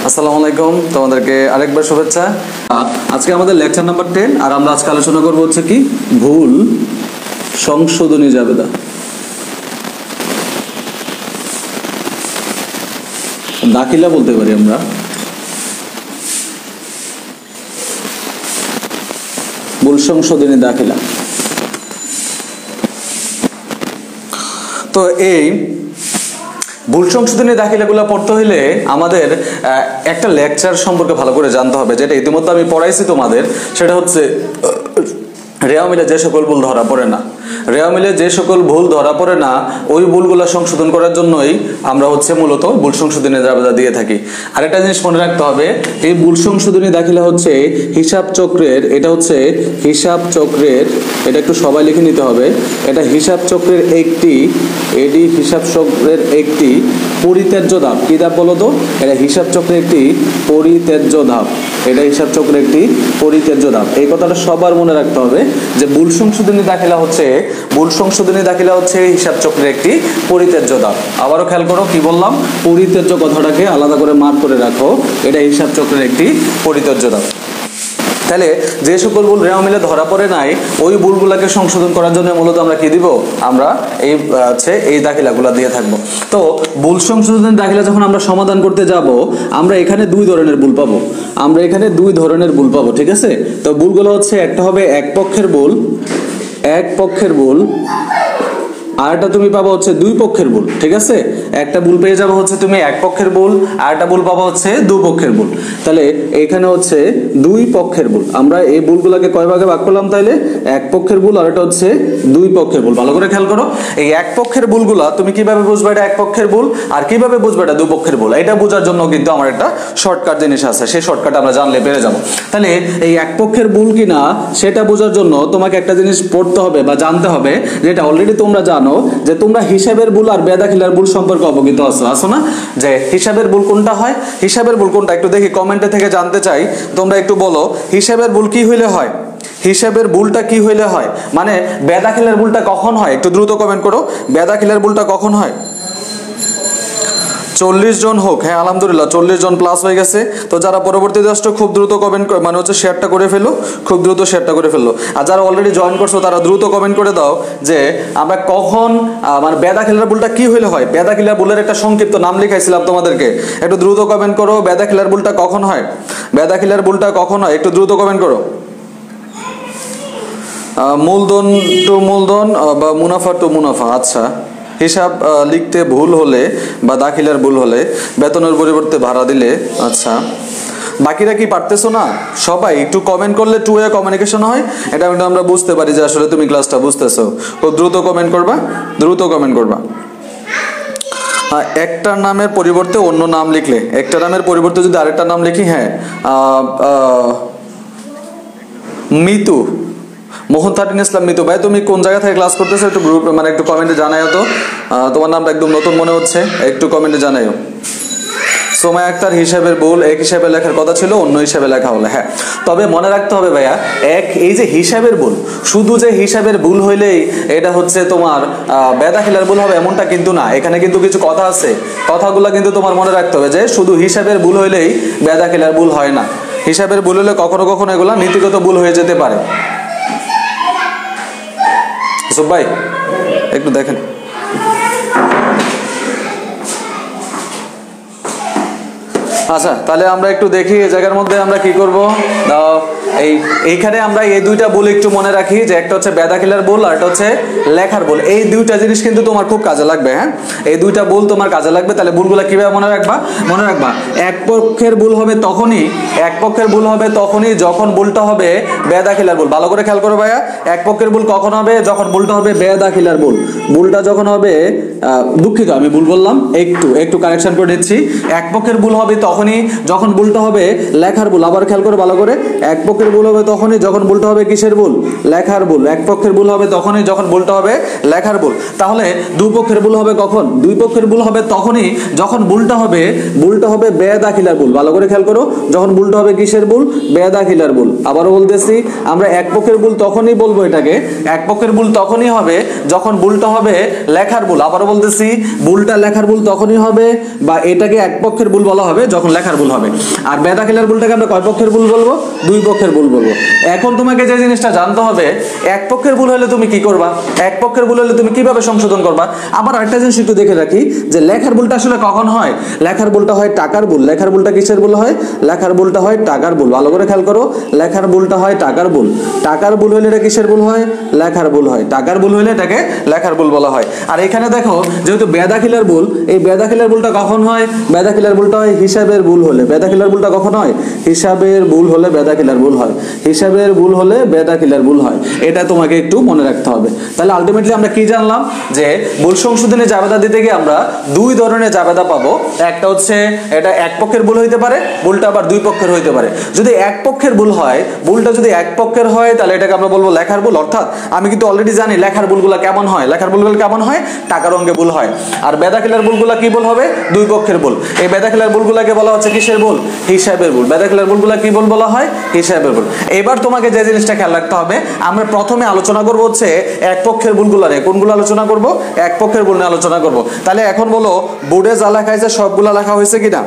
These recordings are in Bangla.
আসসালামু আলাইকুম, তোমাদেরকে আরেকবার শুভেচ্ছা। আজকে আমাদের লেকচার নাম্বার 10 আর আমরা আজকে আলোচনা করব হচ্ছে কি ভুল সংশোধনী জাবেদা। দাখিলা বলতে পারি আমরা। ভুল সংশোধনী দাখিলা। তো এই ভুল সংশোধনী দাখিলাগুলো পড়তে হইলে আমাদের একটা লেকচার সম্পর্কে ভালো করে জানতে হবে, যেটা ইতিমধ্যে আমি পড়াইছি তোমাদের। সেটা হচ্ছে রেওয়া মিলে যে সকল ভুল ধরা পড়ে না, রেওয়া মিলে যে সকল ভুল ধরা পড়ে না ওই ভুলগুলো সংশোধন করার জন্যই আমরা হচ্ছে মূলত ভুল সংশোধনী জাবেদা দিয়ে থাকি। আরেকটা জিনিস মনে রাখতে হবে, এই ভুল সংশোধনী দাখিলা হচ্ছে হিসাব চক্রের, এটা হচ্ছে হিসাব চক্রের, এটা একটু সবাই লিখে নিতে হবে। এটা হিসাব চক্রের একটি, এডি হিসাব চক্রের একটি পরিত্যাজ্য ধাপ। কি ধাপ বলো তো? এটা হিসাব চক্রের একটি পরিত্যাজ্য ধাপ। এটা হিসাব চক্রের একটি পরিত্যাজ্য ধাপ। এই কথাটা সবার মনে রাখতে হবে যে ভুল সংশোধনী দাখিলা হচ্ছে হিসাব চক্রের একটি পরিত্যাজ্য ধাপ। আবারও খেয়াল করো, কি বললাম? পরিত্যাজ্য কথাটাকে আলাদা করে মার্ক করে রাখো। এটা হিসাব চক্রের একটি পরিত্যাজ্য ধাপ। তাহলে যে সকল ভুল রেওয়া মিলে ধরা পড়ে নাই ওই ভুলগুলোকে সংশোধন করার জন্য মূলত আমরা কি দিব? আমরা এই দাখিলাগুলো দিয়ে থাকবো। তো ভুল সংশোধনের দাখিলা যখন আমরা সমাধান করতে যাব, আমরা এখানে দুই ধরনের ভুল পাবো। ঠিক আছে? তো ভুলগুলো হচ্ছে, একটা হবে এক পক্ষের ভুল, আর একটা তুমি পাবো হচ্ছে দুই পক্ষের ভুল। ঠিক আছে? একটা ভুল পেয়ে যাবো হচ্ছে তুমি এক পক্ষের ভুল, আর একটা ভুল পাবো হচ্ছে দুই পক্ষের ভুল। তাহলে এখানে হচ্ছে দুই পক্ষের ভুল। আমরা এই ভুলগুলোকে কয় ভাগে ভাগ করলাম? তাইলে এক পক্ষের ভুল আর এটা হচ্ছে দুই পক্ষের ভুল। ভালো করে খেয়াল করো, এই এক পক্ষের ভুলগুলা তুমি কিভাবে বুঝবে এটা এক পক্ষের ভুল, আর কিভাবে বুঝবে এটা দুই পক্ষের ভুল। এটা বোঝার জন্য কিন্তু আমার একটা শর্টকাট জিনিস আছে, সেই শর্টকাট আমরা জানলে পেরে যাবো। তাহলে এই এক পক্ষের ভুল কিনা সেটা বোঝার জন্য তোমাকে একটা জিনিস পড়তে হবে বা জানতে হবে, যেটা অলরেডি তোমরা জানো, যে তোমরা হিসাবের ভুল আর বেদাখিলার ভুল সম্পর্কে অবগত আছো না? যে হিসাবের ভুল কোনটা হয়, হিসাবের ভুল কোনটা একটু দেখি কমেন্টে থেকে জানতে চাই। তোমরা একটু বলো হিসাবের ভুল কি হইলে হয়, হিসাবের ভুলটা কি হইলে হয়, মানে বেদাখিলার ভুলটা কখন হয়? একটু দ্রুত কমেন্ট করো, বেদাখিলার ভুলটা কখন হয়? 40 জন হোক। হ্যাঁ আলহামদুলিল্লাহ 40 জন প্লাস হয়ে গেছে। তো যারা পরবর্তীতে আসছো খুব দ্রুত কমেন্ট মানে হচ্ছে শেয়ারটা করে ফেলো, খুব দ্রুত শেয়ারটা করে ফেলো। আর যারা অলরেডি জয়েন করছো তারা দ্রুত কমেন্ট করে দাও যে আমরা কখন মানে বেদাখিলার ভুলটা কি হইলে হয়। বেদাখিলার ভুলের একটা সংক্ষিপ্ত নাম লিখাইছিলাম তোমাদেরকে, একটু দ্রুত কমেন্ট করো। বেদাখিলার ভুলটা কখন হয়, বেদাখিলার ভুলটা কখন হয়, একটু দ্রুত কমেন্ট করো। মূলধন টু মূলধন বা মুনাফা টু মুনাফা। আচ্ছা, হিসাব লিখতে ভুল হলে বা দাখিলার ভুল হলে বেতনের পরিবর্তে ভাড়া দিলে। আচ্ছা, বাকিরা কি পারতেছো না? সবাই একটু কমেন্ট করলে টু ওয়ে কমিউনিকেশন হয়, এটা আমরা বুঝতে পারি যে আসলে তুমি ক্লাসটা বুঝতেছো। খুব দ্রুত কমেন্ট করবা, দ্রুত কমেন্ট করবা। একটা নামের পরিবর্তে অন্য নাম লিখলে, একটা নামের পরিবর্তে যদি আরেকটা নাম লিখি, হ্যাঁ মিতু, মোহন 13 ইসলাম মিতু ভাই, তুমি কোন জায়গা থেকে ক্লাস করতেছো একটু গ্রুপ মানে একটু কমেন্টে জানাইও তো। তোমার নামটা একদম নতুন মনে হচ্ছে, একটু কমেন্টে জানাইও। সোমাই আক্তার হিসাবের ভুল এক হিসাবে লেখার কথা ছিল, অন্য হিসাবে লেখা হলো। হ্যাঁ, তবে মনে রাখতে হবে ভাইয়া, এই যে হিসাবের ভুল, শুধু যে হিসাবের ভুল হইলেই এটা হচ্ছে তোমার বেদাখিলার ভুল হবে এমনটা কিন্তু না। এখানে কিন্তু কিছু কথা আছে, কথাগুলো কিন্তু তোমার মনে রাখতে হবে যে শুধু হিসাবের ভুল হইলেই বেদাখিলার ভুল হয় না। হিসাবের ভুল হলে কখনো কখনো এগুলা নীতিগত ভুল হয়ে যেতে পারে। ভাই একটু দেখেন। আচ্ছা, তাহলে আমরা একটু দেখি এই জায়গার মধ্যে আমরা কি করব। এইখানে আমরা এই দুইটা ভুল একটু মনে রাখি, যে একটা হচ্ছে বেদাখিলার ভুল আর একটা হচ্ছে লেখার ভুল। এই দুইটা জিনিস কিন্তু তোমার খুব কাজে লাগবে। হ্যাঁ, এই দুইটা ভুল তোমার কাজে লাগবে। তাহলে ভুলগুলো কিভাবে মনে রাখবা? মনে রাখবা এক পক্ষের ভুল হবে তখনই যখন ভুলটা হবে বেদাখিলার ভুল। ভালো করে খেয়াল করো ভাইয়া, এক পক্ষের ভুল কখন হবে? যখন ভুলটা হবে বেদাখিলার ভুল। ভুলটা যখন হবে, দুঃখিত আমি ভুল বললাম, একটু কারেকশন করে দিচ্ছি। এক পক্ষের ভুল হবে তখনই যখন ভুলটা হবে লেখার ভুল। আবার খেয়াল করো ভালো করে, এক পক্ষের ভুল হবে তখনই যখন ভুলটা হবে কিসের ভুল? লেখার ভুল। এক পক্ষের ভুল হবে তখনই যখন ভুলটা হবে লেখার ভুল। তাহলে দুই পক্ষের ভুল হবে কখন? দুই পক্ষের ভুল হবে তখনই যখন ভুলটা হবে বেদাখিলার ভুল। ভালো করে খেয়াল করো, যখন ভুলটা হবে কিসের ভুল? বেদাখিলার ভুল। আবারও বলতেছি, আমরা এক পক্ষের ভুল তখনই বলবো, এটাকে এক পক্ষের ভুল তখনই হবে যখন ভুলটা হবে লেখার ভুল। আবারও বলতেছি, ভুলটা লেখার ভুল তখনই হবে, বা এটাকে এক পক্ষের ভুল বলা হবে যখন তখন লেখার ভুল হবে। আর বেদাখিলার ভুলটাকে আমরা কয় পক্ষের ভুল বলবো? দুই পক্ষের ভুল বলবো। এখন তোমাকে যে জিনিসটা জানতে হবে, এক পক্ষের ভুল হলে তুমি কি করবা, এক পক্ষের ভুল হলে তুমি কিভাবে সংশোধন করবা। আবার আরেকটা জিনিস একটু দেখে রাখি যে লেখার ভুলটা আসলে কখন হয়? লেখার ভুলটা হয় টাকার ভুল। লেখার ভুলটা কিসের ভুল হয়? লেখার ভুলটা হয় টাকার ভুল। ভালো করে খেয়াল করো, লেখার ভুলটা হয় টাকার ভুল। টাকার ভুল হলে এটা কিসের ভুল হয়? লেখার ভুল হয়। টাকার ভুল হলে এটাকে লেখার ভুল বলা হয়। আর এখানে দেখো যেহেতু বেদাখিলার ভুল, এই বেদাখিলার ভুলটা কখন হয়? বেদাখিলার ভুলটা হয় হিসাবের ভুল হলে। বেদাখিলার ভুলটা কখন হয়? হিসাবের ভুল হলে বেদাখিলার ভুল হয়। হিসাবের ভুল হলে বেদাখিলার ভুল হয়। এটা তোমাকে একটু মনে রাখতে হবে। তাহলে আলটিমেটলি আমরা কি জানলাম? যে ভুল সংশোধনে জাবেদা দিতে গিয়ে আমরা দুই ধরনের জাবেদা পাবো। একটা হচ্ছে এটা এক পক্ষের ভুল হইতে পারে, ভুলটা আবার দুই পক্ষের হইতে পারে। যদি এক পক্ষের ভুল হয়, ভুলটা যদি এক পক্ষের হয়, তাহলে এটাকে আমরা বলবো লেখার ভুল। অর্থাৎ আমি কিন্তু অলরেডি জানি লেখার ভুলগুলো কেমন হয়। লেখার ভুলগুলো কেমন হয়? টাকার অঙ্কে ভুল হয়। আর বেদাখিলার ভুলগুলো কি ভুল হবে? দুই পক্ষের ভুল। এই বেদাখিলার ভুলগুলোকে বলা হচ্ছে কিসের ভুল? হিসাবের ভুল। বেদাখিলার ভুলগুলো কি ভুল বলা হয়? হিসাবের ভুল। এবার তোমাকে যে জিনিসটা খেয়াল রাখতে হবে, আমরা প্রথমে আলোচনা করব হচ্ছে এক পক্ষের ভুলগুলো নিয়ে। কোনগুলো আলোচনা করব? এক পক্ষের ভুল নিয়ে আলোচনা করব। তাহলে এখন বলো, বোর্ডে যা লেখা হয়েছে সবগুলো লেখা হয়েছে কিনা?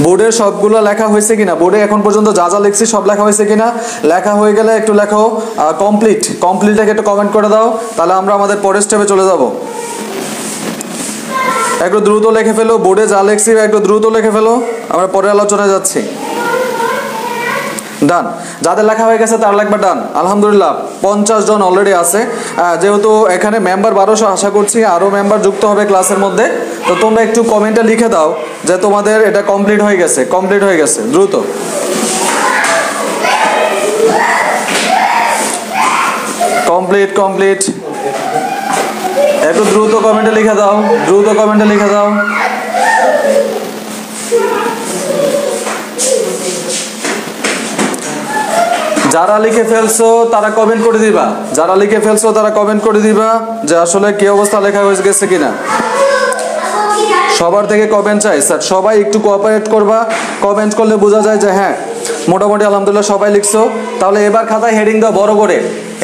বোর্ডে সবগুলো লেখা হয়েছে কিনা? বোর্ডে এখন পর্যন্ত যা যা লিখছি সব লেখা হয়েছে কিনা? লেখা হয়ে গেলে একটু লেখো কমপ্লিট। কমপ্লিটটাকে একটু কমেন্ট করে দাও, তাহলে আমরা আমাদের পরের স্টেপে চলে যাব। একটু দ্রুত লিখে ফেলো, বোর্ডে যা লিখছি একটু দ্রুত লিখে ফেলো, আমরা পরে আলোচনায় যাচ্ছি। ডান, যাদের লেখা হয়ে গেছে তার লেখবা ডান। আলহামদুলিল্লাহ 50 জন অলরেডি আছে। যেহেতু এখানে মেম্বার 1200, আশা করছি আরও মেম্বার যুক্ত হবে ক্লাসের মধ্যে। তো তোমরা একটু কমেন্টে লিখে দাও যে তোমাদের এটা কমপ্লিট হয়ে গেছে, কমপ্লিট হয়ে গেছে। দ্রুত কমপ্লিট কমপ্লিট একটু দ্রুত কমেন্টে লিখে দাও, দ্রুত কমেন্টে লিখে দাও। যারা লিখে ফেলছো তারা কমেন্ট করে দিবা, যারা লিখে ফেলছো তারা কমেন্ট করে দিবা যে আসলে কি অবস্থা, লেখা হয়ে গেছে কিনা। সবার থেকে কমেন্ট চাই স্যার, সবাই একটু কোঅপারেট করবা। কমেন্ট করলে বোঝা যায় যে হ্যাঁ মোটামুটি আলহামদুলিল্লাহ সবাই লিখছো। তাহলে এবার খাতায় হেডিং দাও বড় করে,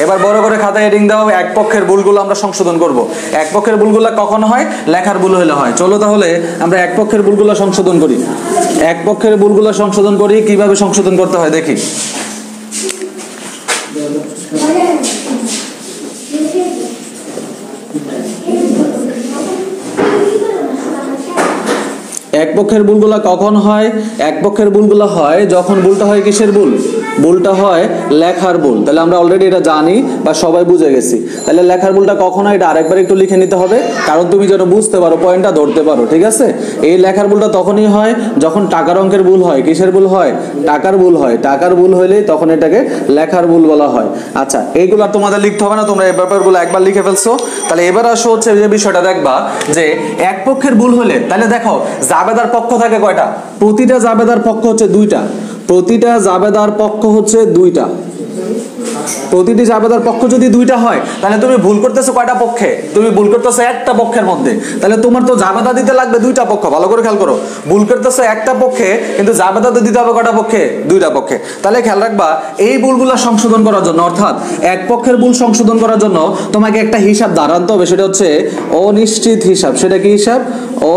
এবার বড় করে খাতায় হেডিং দাও, এক পক্ষের ভুলগুলো আমরা সংশোধন করব। এক পক্ষের ভুলগুলো কখন হয়? লেখার ভুল হলে হয়। চলো তাহলে আমরা এক পক্ষের ভুলগুলো সংশোধন করি। এক পক্ষের ভুলগুলো সংশোধন করি, কিভাবে সংশোধন করতে হয় দেখি। এক পক্ষের ভুলগুলো কখন হয়? এক পক্ষের ভুলগুলো হয় যখন ভুলটা হয় কিসের ভুল? ভুলটা হয় লেখার ভুল। তাহলে আমরা অলরেডি এটা জানি বা সবাই বুঝে গেছি। তাহলে লেখার ভুলটা কখন হয় এটা আরেকবার একটু লিখে নিতে হবে, কারণ তুমি যেন বুঝতে পারো, পয়েন্টটা ধরতে পারো। ঠিক আছে? এই লেখার ভুলটা তখনই হয় যখন টাকার অঙ্কের ভুল হয়। কিসের ভুল হয়? টাকার ভুল হয়। টাকার ভুল হইলেই তখন এটাকে লেখার ভুল বলা হয়। আচ্ছা, এইগুলো তোমাদের লিখতে হবে না, তোমরা এই ব্যাপারগুলো একবার লিখে ফেলছো। তাহলে এবার আসো হচ্ছে যে বিষয়টা দেখবা যে এক পক্ষের ভুল হলে, তাহলে দেখো জাবেদার পক্ষ থাকে কয়টা? প্রতিটা জাবেদার পক্ষ হচ্ছে দুইটা। প্রতিটা জাবেদার পক্ষ হচ্ছে দুইটা। প্রতিটি জাবেদার পক্ষ যদি দুইটা হয়, তাহলে তুমি ভুল করতেছো কয়টা পক্ষে? তুমি ভুল করতেছো একটা পক্ষের মধ্যে। তাহলে তোমার তো জাবেদা দিতে লাগবে দুইটা পক্ষ। ভালো করে খেয়াল করো, ভুল করতেছো একটা পক্ষে, কিন্তু জাবেদা তো দিতে হবে কয়টা পক্ষে? দুইটা পক্ষে। তাহলে খেয়াল রাখবা এই ভুলগুলো সংশোধন করার জন্য, অর্থাৎ এক পক্ষের ভুল সংশোধন করার জন্য তোমাকে একটা হিসাব দাঁড়াতে হবে, সেটা হচ্ছে অনিশ্চিত হিসাব। সেটা কি হিসাব?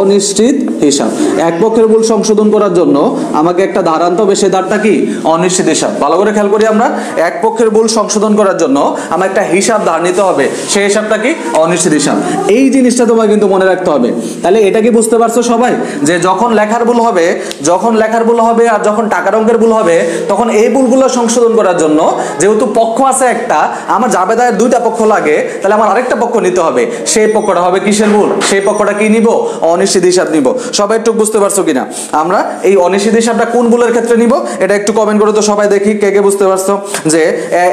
অনিশ্চিত হিসাব। এক পক্ষের ভুল সংশোধন করার জন্য আমাকে একটা ধার আনতে হবে, সে ধারটা কি? অনিশ্চিত হিসাব। ভালো করে খেয়াল করি, আমরা এক পক্ষের ভুল সংশোধন করার জন্য আমার একটা হিসাব ধার নিতে হবে, সেই হিসাবটা কি? অনিশ্চিত হিসাব। এই জিনিসটা তোমাকে কিন্তু মনে রাখতে হবে। তাহলে এটা কি বুঝতে পারছো সবাই যে যখন লেখার ভুল হবে, যখন লেখার ভুল হবে আর যখন টাকার অঙ্কের ভুল হবে, তখন এই ভুলগুলো সংশোধন করার জন্য যেহেতু পক্ষ আছে একটা, আমার জাবেদায় দুইটা পক্ষ লাগে, তাহলে আমার আরেকটা পক্ষ নিতে হবে। সেই পক্ষটা হবে কিসের ভুল? সেই পক্ষটা কি নিব? অনিশ্চিত হিসাব নিব। সবাই একটু বুঝতে পারছো কিনা? আমরা এই অনিশ্চিত হিসাবটা কোন ভুলের ক্ষেত্রে নিব এটা একটু কমেন্ট করে তো সবাই দেখি কে কে বুঝতে পারছো যে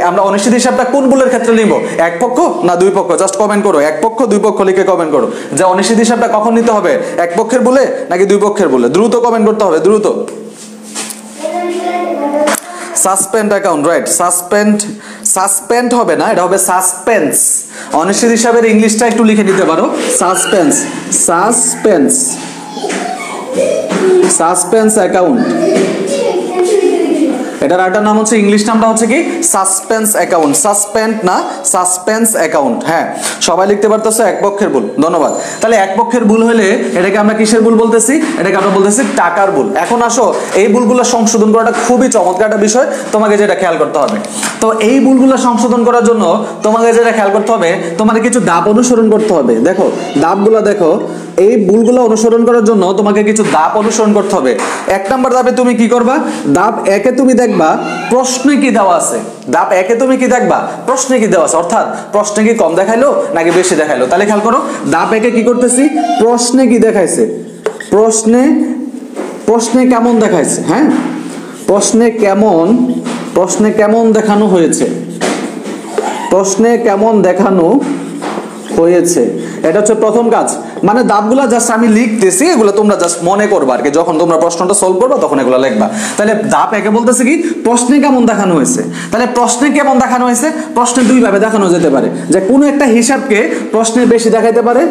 আমরা অনিশ্চিত হিসাবটা কোন ভুলের ক্ষেত্রে নিব, এক পক্ষ না দুই পক্ষ? জাস্ট কমেন্ট করো, এক পক্ষ দুই পক্ষ লিখে কমেন্ট করো যে অনিশ্চিত হিসাবটা কখন নিতে হবে, এক পক্ষের ভুলে নাকি দুই পক্ষের ভুলে। দ্রুত কমেন্ট করতে হবে, দ্রুত। Suspend account, right. সাসপেন্ড হবে না, এটা হবে সাসপেন্স। অনিশ্চিত হিসাবের ইংলিশটা একটু লিখে নিতে পারো, সাসপেন্স। Suspense account. এটার আরেকটা নাম হচ্ছে, ইংলিশ নামটা হচ্ছে কি সাসপেন্স অ্যাকাউন্ট, সাসপেন্ড না সাসপেন্স অ্যাকাউন্ট। হ্যাঁ, সবাই লিখতে পারতেছো এক পক্ষের ভুল, ধন্যবাদ। তাহলে এক পক্ষের ভুল হলে এটাকে আমরা কিসের ভুল বলতেছি? এটাকে আমরা বলতেছি টাকার ভুল। এখন আসো, এই ভুলগুলো সংশোধন করাটা খুবই চমৎকার একটা বিষয়, তোমাকে যেটা খেয়াল করতে হবে। তো এই ভুলগুলো সংশোধন করার জন্য তোমাকে যেটা খেয়াল করতে হবে, তোমাকে কিছু ধাপ অনুসরণ করতে হবে। দেখো ধাপগুলো দেখো, এই ভুলগুলো অনুসরণ করার জন্য তোমাকে কিছু ধাপ অনুসরণ করতে হবে। 1 নাম্বার ধাপে তুমি কি করবা? ধাপ 1-এ তুমি দেখবা প্রশ্নে কি দেওয়া আছে। ধাপ 1-এ তুমি কি দেখবা? প্রশ্নে কি দেওয়া আছে, অর্থাৎ প্রশ্নে কি কম দেখাইলো নাকি বেশি দেখাইলো। তাহলে খেয়াল করো, ধাপ 1-এ কি করতেছি? প্রশ্নে কি দেখাইছে, প্রশ্নে কেমন দেখাইছে। হ্যাঁ, প্রশ্নে কেমন দেখানো হয়েছে, প্রশ্নে কেমন দেখানো হয়েছে, এটা হচ্ছে প্রথম কাজ। মানে ধাপগুলো জাস্ট আমি লিখতেছি, এগুলো তোমরা জাস্ট মনে করবা আর কি, যখন তোমরা প্রশ্নটা সলভ করবা তখন এগুলো লিখবা। তাহলে ধাপ 1-এ বলতেছে কি প্রশ্নে কেমন দেখানো হয়েছে। তাহলে প্রশ্নে কেমন দেখানো হয়েছে, প্রশ্নে দুই ভাবে দেখানো যেতে পারে, যে কোনো একটা হিসাবকে প্রশ্নে বেশি দেখাইতে পারে,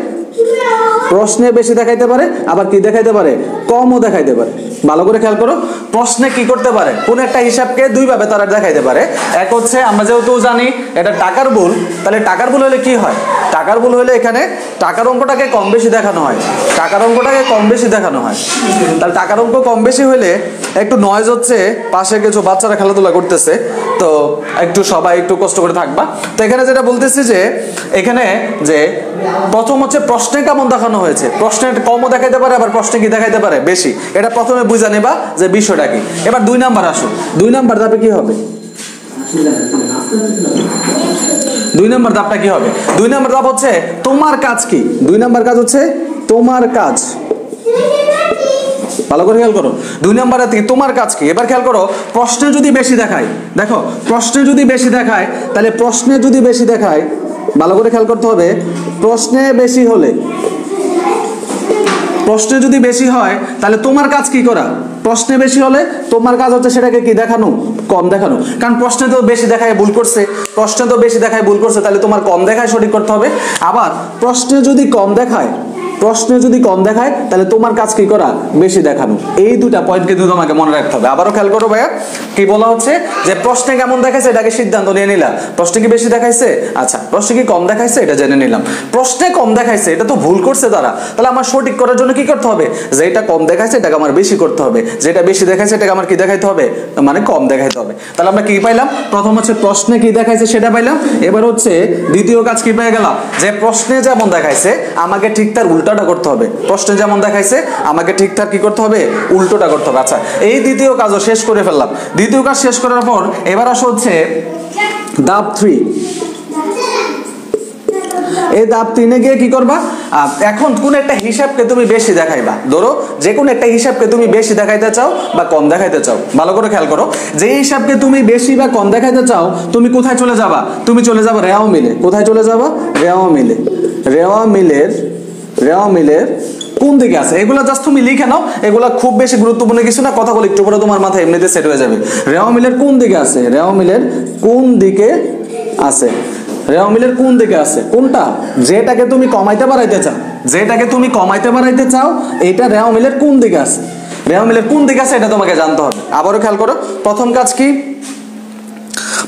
প্রশ্নে বেশি দেখাইতে পারে, আবার কি দেখাইতে পারে, কমও দেখাইতে পারে। ভালো করে খেয়াল করো, প্রশ্নে কি করতে পারে, কোন একটা হিসাবকে দুই ভাবে তারা দেখাইতে পারে। এক হচ্ছে, আমরা যেহেতু জানি এটা টাকার ভুল, তাহলে টাকার ভুল হলে কি হয়? টাকার ভুল হলে এখানে টাকার অঙ্কটাকে কম বেশি দেখানো হয়, টাকার অঙ্কটাকে কম বেশি দেখানো হয়। তাহলে টাকার অঙ্ক কম বেশি হলে একটু নয়েজ হচ্ছে, পাশে কিছু বাচ্চারা খেলাধুলা করতেছে, তো একটু সবাই একটু কষ্ট করে থাকবা। তো এখানে যেটা বলতেছি যে এখানে যে প্রথম হচ্ছে প্রশ্নে কেমন দেখানো হয়েছে, প্রশ্নে কমও দেখাইতে পারে, আবার প্রশ্নে কি দেখাইতে পারে, বেশি। এটা প্রথমে বুঝে নেবা যে বিষয়টা কি। এবার 2 নাম্বার আসো, 2 নাম্বার ধাপে কি হবে? 2 নাম্বার ধাপটা কি হবে? 2 নাম্বার ধাপ হচ্ছে তোমার কাজ কি। 2 নাম্বার কাজ হচ্ছে তোমার কাজ। ভালো করে খেয়াল করো, 2 নাম্বারে তোমার কাজ কি। এবার খেয়াল করো, প্রশ্নে যদি বেশি দেখায়, দেখো প্রশ্নে যদি বেশি দেখায়, তাহলে প্রশ্নে যদি বেশি দেখায়, ভালো করে খেয়াল করতে হবে, প্রশ্নে বেশি হলে, প্রশ্নে যদি বেশি হয় তাহলে তোমার কাজ কি করা? প্রশ্নে বেশি হলে তোমার কাজ হচ্ছে সেটাকে কি দেখানো, কম দেখানো। কারণ প্রশ্নে তো বেশি দেখায় ভুল করছে, প্রশ্নে তো বেশি দেখায় ভুল করছে, তাহলে তোমার কম দেখায় সঠিক করতে হবে। আবার প্রশ্নে যদি কম দেখায়, প্রশ্নে যদি কম দেখায়, তাহলে তোমার কাজ কি করা, বেশি দেখানো। এই দুটা পয়েন্ট কিন্তু তোমাকে মনে রাখতে হবে। আবারও খেয়াল করো ভাইয়া, কি বলা হচ্ছে যে প্রশ্নে কেমন দেখাইছে এটাকে সিদ্ধান্ত নিয়ে নিলাম, প্রশ্নে কি বেশি দেখাইছে, আচ্ছা প্রশ্নে কি কম দেখাইছে এটা জেনে নিলাম। প্রশ্নে কম দেখাইছে, এটা তো ভুল করছে তারা, তাহলে আমার সঠিক করার জন্য কি করতে হবে, যেটা কম দেখাইছে এটাকে আমার বেশি করতে হবে, যেটা বেশি দেখাইছে এটাকে আমার কি দেখাইতে হবে, মানে কম দেখাইতে হবে। তাহলে আমরা কি পাইলাম? প্রথম হচ্ছে প্রশ্নে কি দেখাইছে সেটা পাইলাম। এবার হচ্ছে দ্বিতীয় কাজ কি পেয়ে গেলাম, যে প্রশ্নে যেমন দেখাইছে আমাকে ঠিক তার উল্টাটা করতে হবে। প্রশ্নে যেমন দেখাইছে আমাকে ঠিক তার কি করতে হবে, উল্টোটা করতে হবে। আচ্ছা, এই দ্বিতীয় কাজও শেষ করে ফেললাম। দ্বিতীয় কাজ শেষ করার পর এবার আসো হচ্ছে ধাপ 3। এই ধাপ 3-এ গিয়ে কি করবা, এখন কোন একটা হিসাবকে তুমি বেশি দেখাইবা। ধরো যে কোন একটা হিসাবকে তুমি বেশি দেখাইতে চাও বা কম দেখাইতে চাও। ভালো করে খেয়াল করো, যে হিসাবকে তুমি বেশি বা কম দেখাইতে চাও, তুমি কোথায় চলে যাবা? তুমি চলে যাবা রেওয়া মিলে। কোথায় চলে যাবা? রেওয়া মিলে। রেওয়া মিলের কোন দিকে আছে, এগুলো জাস্ট তুমি লিখে নাও, এগুলো খুব বেশি গুরুত্বপূর্ণ কিছু না, কথাগুলো একটু পরে তোমার মাথায় এমনিতে সেট হয়ে যাবে। রেওয়া মিলের কোন দিকে আছে, রেওয়া মিলের কোন দিকে আছে, রেওয়া মিলের কোন দিকে আছে, কোনটা? যেটাকে তুমি কমাইতে বাড়াইতে চাও, যেটাকে তুমি কমাইতে বাড়াইতে চাও, এটা রেওয়া মিলের কোন দিকে আছে, রেওয়া মিলের কোন দিকে আছে এটা তোমাকে জানতে হবে। আবারও খেয়াল করো, প্রথম কাজ কি,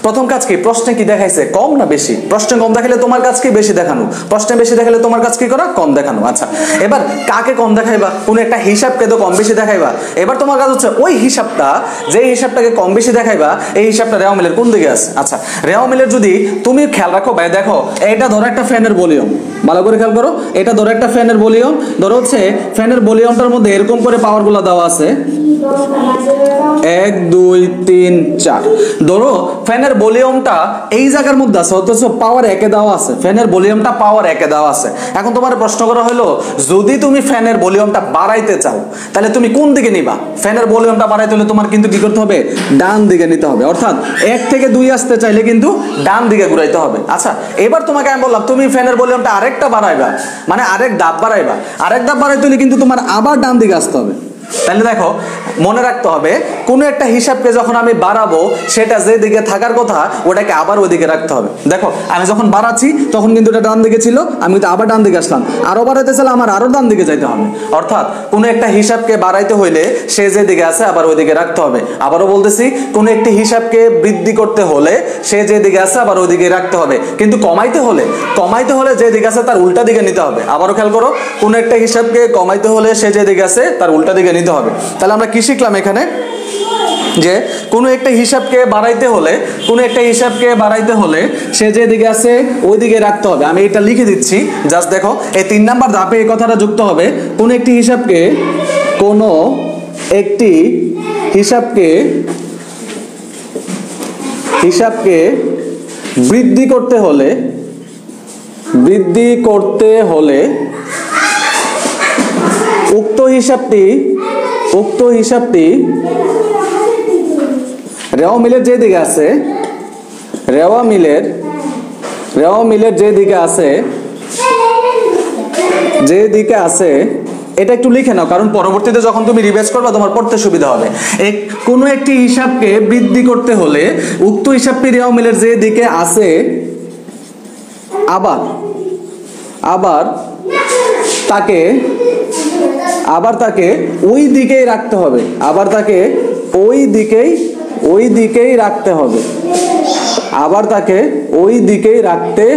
প্রথম কাজ কি, প্রশ্নে কি দেখাইছে কম না বেশি? প্রশ্নে কম দেখালে তোমার কাজ কি, বেশি দেখানো। প্রশ্নে বেশি দেখালে তোমার কাজ কি করা, কম দেখানো। আচ্ছা, এবার কাকে কম দেখাইবা? কোন একটা হিসাবকে তো কম বেশি দেখাইবা। এবার তোমার কাজ হচ্ছে ওই হিসাবটা, যে হিসাবটাকে কম বেশি দেখাইবা, এই হিসাবটা রেওয়া মিলের কোন দিকে আছে। আচ্ছা, রেওয়া মিলের যদি তুমি খেয়াল রাখো ভাই, দেখো এটা ধরো একটা ফ্যানের ভলিউম, ভালো করে খেয়াল করো, এটা ধরো একটা ফ্যানের ভলিউম। ধরো হচ্ছে ফ্যানের ভলিউমটার মধ্যে এরকম করে পাওয়ার গুলো দেওয়া আছে 1 2 3 4। ধরো ফ্যানের ভলিউমটা এই জায়গার মধ্যে আছে, অথচ পাওয়ার 1-এ দেওয়া আছে, ফ্যানের ভলিউমটা পাওয়ার 1-এ দেওয়া আছে। এখন তোমার প্রশ্ন করা হলো, যদি তুমি ফ্যানের ভলিউমটা বাড়াইতে চাও তাহলে তুমি কোন দিকে নিবা? ফ্যানের ভলিউমটা বাড়াইতে হলে তোমার কিন্তু কি করতে হবে, ডান দিকে নিতে হবে। অর্থাৎ 1 থেকে 2 আসতে চাইলে কিন্তু ডান দিকে ঘুরাইতে হবে। আচ্ছা, এবার তোমাকে আমি বললাম তুমি ফ্যানের ভলিউমটা আরেকটা বাড়াইবা, মানে আরেক ধাপ বাড়াইবা। আরেক ধাপ বাড়াইতে হলে কিন্তু তোমার আবার ডান দিকে আসতে হবে। তাহলে দেখো মনে রাখতে হবে কোনো একটা হিসাবকে যখন আমি বাড়াবো সেটা যে দিকে থাকার কথা ওটাকে আবার ওইদিকে রাখতে হবে। দেখো আমি যখন বাড়াচ্ছি তখন কিন্তু এটা ডান দিকে ছিল, আমি তো আবার ডান দিকে আসলাম, আরো বাড়াইতে চাইলে আমার আরো ডান দিকে যাইতে হবে। অর্থাৎ কোনো একটা হিসাবকে বাড়াইতে হইলে সে যে দিকে আছে আবার ওইদিকে রাখতে হবে। আবারও বলতেছি, কোনো একটি হিসাবকে বৃদ্ধি করতে হলে সে যে দিকে আছে আবার ওইদিকে রাখতে হবে, কিন্তু কমাইতে হলে যে দিকে আছে তার উল্টা দিকে নিতে হবে। আবারও খেয়াল করো, কোনো একটা হিসাবকে কমাইতে হলে সে যে দিকে আছে তার উল্টা দিকে নিতে হবে। তাহলে আমরা কি শিখলাম এখানে, যে কোনো একটা হিসাবকে বাড়াইতে হলে সে যে দিকে আছে ওই দিকে রাখতে হবে। আমি এটা লিখে দিচ্ছি, জাস্ট দেখো এই 3 নাম্বার ধাপে এই কথাটা যুক্ত হবে। কোনো একটি হিসাবকে বৃদ্ধি করতে হলে উক্ত হিসাবটি রেওয়া মিলের যে দিকে আছে এটা একটু লিখে নাও, কারণ পরবর্তীতে যখন তুমি রিভাইজ করবে তোমার পড়তে সুবিধা হবে। কোনো একটি হিসাবকে বৃদ্ধি করতে হলে উক্ত হিসাবটি রেওয়া মিলের যে দিকে আছে আবার তাকে ওই দিকেই রাখতে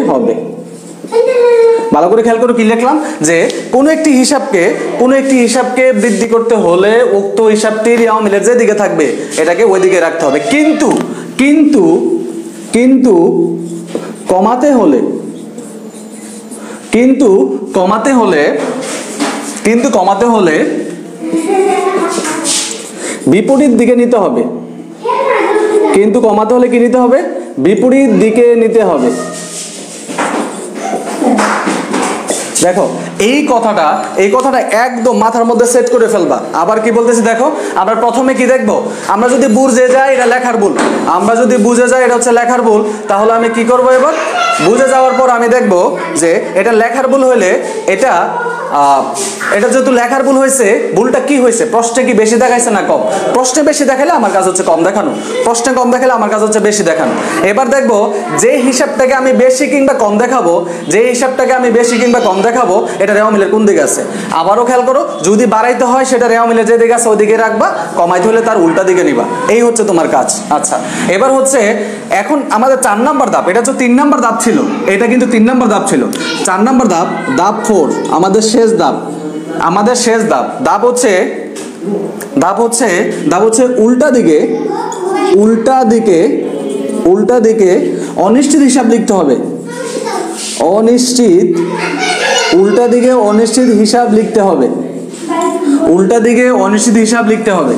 হবে। ভালো করে খেয়াল করে কি লিখলাম, যে কোনো একটি হিসাবকে বৃদ্ধি করতে হলে উক্ত হিসাবটি রেওয়া মিলের যে দিকে থাকবে এটাকে ওই দিকে রাখতে হবে। কিন্তু কমাতে হলে বিপরীত দিকে নিতে হবে। বিপরীত দিকে নিতে হবে। দেখো এই কথাটা একদম মাথার মধ্যে সেট করে ফেলবা। আবার কি বলতেছি দেখো, আমরা প্রথমে কি দেখবো, আমরা যদি বুঝে যাই এটা লেখার ভুল, এটা হচ্ছে লেখার ভুল, তাহলে আমি কি করব, এবার বুঝে যাওয়ার পর আমি দেখব যে এটা লেখার ভুল হইলে এটা যেহেতু লেখার ভুল হয়েছে, ভুলটা কি হয়েছে, প্রশ্নে কি বেশি দেখাইছে না কম? প্রশ্নে বেশি দেখালে আমার কাজ হচ্ছে কম দেখানো, প্রশ্নে কম দেখালে আমার কাজ হচ্ছে বেশি দেখানো। এবার দেখবো যে হিসাবটাকে আমি বেশি কিংবা কম দেখাবো এটা রেওয়া মিলের কোন দিকে আছে। আবারও খেয়াল করো, যদি বাড়াইতে হয় সেটা রেওয়া মিলের যে দিকে আছে ওইদিকে রাখবা, কমাইতে হলে তার উল্টা দিকে নিবা। এই হচ্ছে তোমার কাজ। আচ্ছা, এবার হচ্ছে এখন আমাদের 4 নাম্বার ধাপ, এটা হচ্ছে 3 নাম্বার ধাপ ছিল, এটা কিন্তু 3 নাম্বার ধাপ ছিল। 4 নাম্বার ধাপ 4, আমাদের শেষ ধাপ। ধাপ হচ্ছে উল্টা দিকে অনিশ্চিত হিসাব লিখতে হবে। উল্টা দিকে অনিশ্চিত হিসাব লিখতে হবে।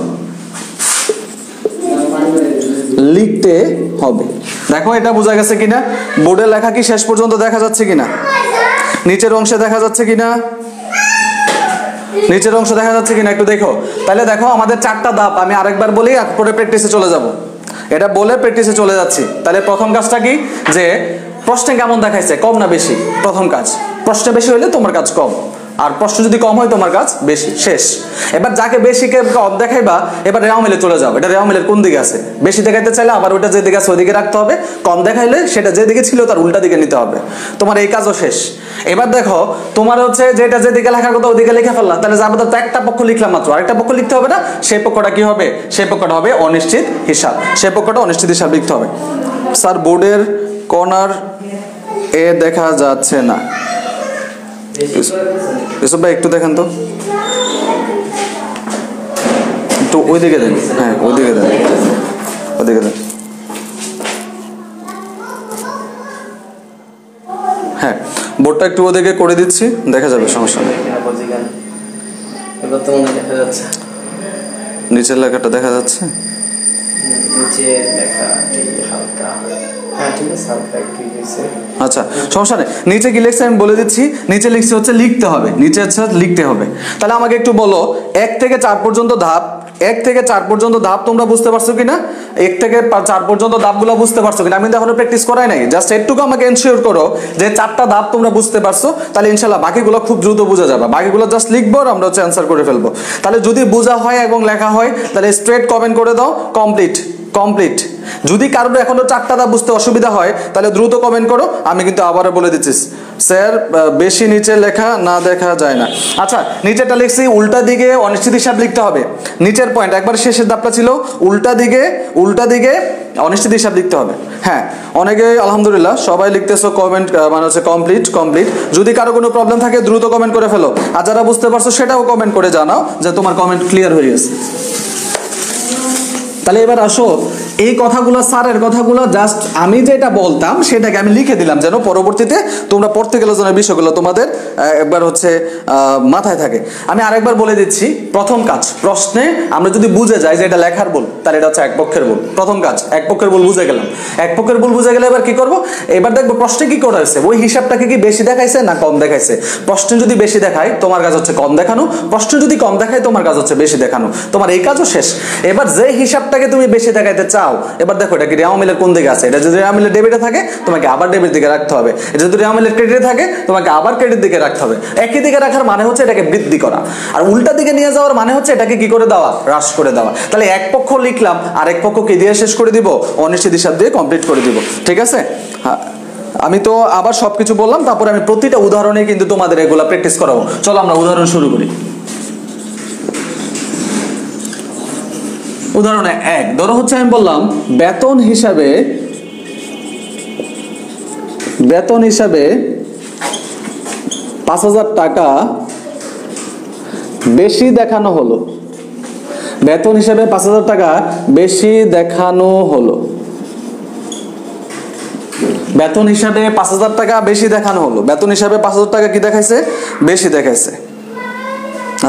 দেখো এটা বোঝা গেছে কিনা, বোর্ডে লেখা কি শেষ পর্যন্ত দেখা যাচ্ছে কিনা, নিচের অংশে দেখা যাচ্ছে কিনা, একটু দেখো। তাহলে দেখো আমাদের 4টা ধাপ, আমি আরেকবার বলি পরে প্র্যাকটিসে চলে যাব। এটা বলে প্র্যাকটিসে চলে যাচ্ছি। তাহলে প্রথম কাজটা কি, যে প্রশ্নে কেমন দেখাইছে, কম না বেশি? প্রথম কাজ, প্রশ্নে বেশি হলে তোমার কাজ কম, আর প্রশ্ন যদি কম হয় তোমার কাজ বেশি। শেষ। এবার যাকে বেশি কে কম দেখাইবা, এবার রেওয়া মিলে চলে যাও। এটা রেওয়া মিলের কোন দিকে আছে, বেশি দেখাইতে চাইলে আবার ওটা যে দিকে আছে ওই দিকে রাখতে হবে, কম দেখাইলে সেটা যে দিকে ছিল তার উল্টা দিকে নিতে হবে। তোমার এই কাজও শেষ। এবার দেখো তোমার হচ্ছে যেটা যেদিকে লেখার কথা ওইদিকে লিখে ফেললাম, তাহলে যাবে তো একটা পক্ষ লিখলাম মাত্র, আরেকটা পক্ষ লিখতে হবে না? সেই পক্ষটা কি হবে? সেই পক্ষটা হবে অনিশ্চিত হিসাব, লিখতে হবে। স্যার বোর্ডের কর্নার এ দেখা যাচ্ছে না, এসব ভাই একটু দেখেন তো, একটু ওইদিকে দেন। হ্যাঁ ওইদিকে দেন। হ্যাঁ বোর্ডটা একটু ওদিকে করে দিচ্ছি, দেখা যাবে, সমস্যা নেই। নিচের লেখাটা দেখা যাচ্ছে। নিচে লেখা এই হালকা, হ্যাঁ ঠিক আছে, হালকা একটু হয়েছে। আচ্ছা সমস্যা নেই, নিচে কি লিখছে আমি বলে দিচ্ছি। নিচে লিখছে হচ্ছে লিখতে হবে, নিচে হচ্ছে লিখতে হবে। তাহলে আমাকে একটু বলো 1 থেকে 4 পর্যন্ত ধাপ, 1 থেকে 4 পর্যন্ত ধাপ তোমরা বুঝতে পারছো কিনা? 1 থেকে 4 পর্যন্ত ধাপগুলো বুঝতে পারছো কিনা? আমি তো এখনো প্র্যাকটিস করাই নাই, জাস্ট একটুকু আমাকে এনশিওর করো যে 4টা ধাপ তোমরা বুঝতে পারছো, তাহলে ইনশাআল্লাহ বাকিগুলো খুব দ্রুত বোঝা যাবে। বাকিগুলো জাস্ট লিখবো আর আমরা হচ্ছে অ্যান্সার করে ফেলবো। তাহলে যদি বোঝা হয় এবং লেখা হয় তাহলে স্ট্রেট কমেন্ট করে দাও কমপ্লিট, কমপ্লিট। যদি কারোর এখনো 4টা ধাপ বুঝতে অসুবিধা হয় তাহলে দ্রুত কমেন্ট করো, আমি কিন্তু আবারও বলে দিচ্ছি স্যার বেশি নিচে লেখা না দেখা যায় না। আচ্ছা নিচেটা লিখছি উল্টা দিকে অনিশ্চিত হিসাব লিখতে হবে। নিচের পয়েন্ট একবার শেষের ধাপটা ছিল উল্টা দিকে অনিশ্চিত হিসাব লিখতে হবে। হ্যাঁ অনেকে আলহামদুলিল্লাহ সবাই লিখতেছো কমেন্ট, মানে হচ্ছে কমপ্লিট কমপ্লিট। যদি কারো কোনো প্রবলেম থাকে দ্রুত কমেন্ট করে ফেলো, আর যারা বুঝতে পারছো সেটাও কমেন্ট করে জানাও যে তোমার কমেন্ট ক্লিয়ার হয়ে গেছে। তাহলে এবার আসো এই কথাগুলো, স্যারের কথাগুলো জাস্ট আমি যেটা বলতাম সেটাকে আমি লিখে দিলাম যেন পরবর্তীতে তোমরা পড়তে গেলে যেন বিষয়গুলো তোমাদের একবার হচ্ছে মাথায় থাকে। আমি আরেকবার বলে দিচ্ছি, প্রথম কাজ প্রশ্নে আমরা যদি বুঝে যাই যে এটা লেখার ভুল তাহলে এটা হচ্ছে এক পক্ষের ভুল। প্রথম কাজ এক পক্ষের ভুল বুঝে গেলাম, এক পক্ষের ভুল বুঝে গেলে এবার কি করব? এবার দেখবো প্রশ্নে কি করা হয়েছে, ওই হিসাবটাকে কি বেশি দেখাইছে না কম দেখাইছে। প্রশ্নে যদি বেশি দেখায় তোমার কাজ হচ্ছে কম দেখানো, প্রশ্নে যদি কম দেখায় তোমার কাজ হচ্ছে বেশি দেখানো, তোমার এই কাজও শেষ। এবার যে হিসাবটাকে তুমি বেশি দেখাইতে চাও এবার দেখো এটা কি রেওয়া মিলের কোন দিকে আছে। এটা যদি রেওয়া মিলের ডেবিটে থাকে তোমাকে আবার ডেবিট দিকে রাখতে হবে, এটা যদি রেওয়া মিলের ক্রেডিটে থাকে তোমাকে আবার ক্রেডিট দিকে রাখতে হবে। একই দিকে রাখার মানে হচ্ছে এটাকে বৃদ্ধি করা, আর উল্টা দিকে নিয়ে যাওয়ার মানে হচ্ছে এটাকে কি করে দেওয়া, হ্রাস করে দেওয়া। তাহলে এক পক্ষ লিখলাম আর এক পক্ষ কি দিয়ে শেষ করে দিব, অনিশ্চিত হিসাব দিয়ে কমপ্লিট করে দিব। ঠিক আছে, হ্যাঁ আমি তো আবার সবকিছু বললাম, তারপরে আমি প্রতিটা উদাহরণে কিন্তু তোমাদের এগুলা প্র্যাকটিস করাবো। চলো আমরা উদাহরণ শুরু করি। উদাহরণ 1 ধরো হচ্ছে আমি বললাম বেতন হিসাবে 5,000 টাকা বেশি দেখানো হলো। বেতন হিসাবে 5,000 টাকা বেশি দেখানো হলো। বেতন হিসাবে 5,000 টাকা বেশি দেখানো হলো। বেতন হিসাবে 5,000 টাকা কি দেখাইছে, বেশি দেখাইছে।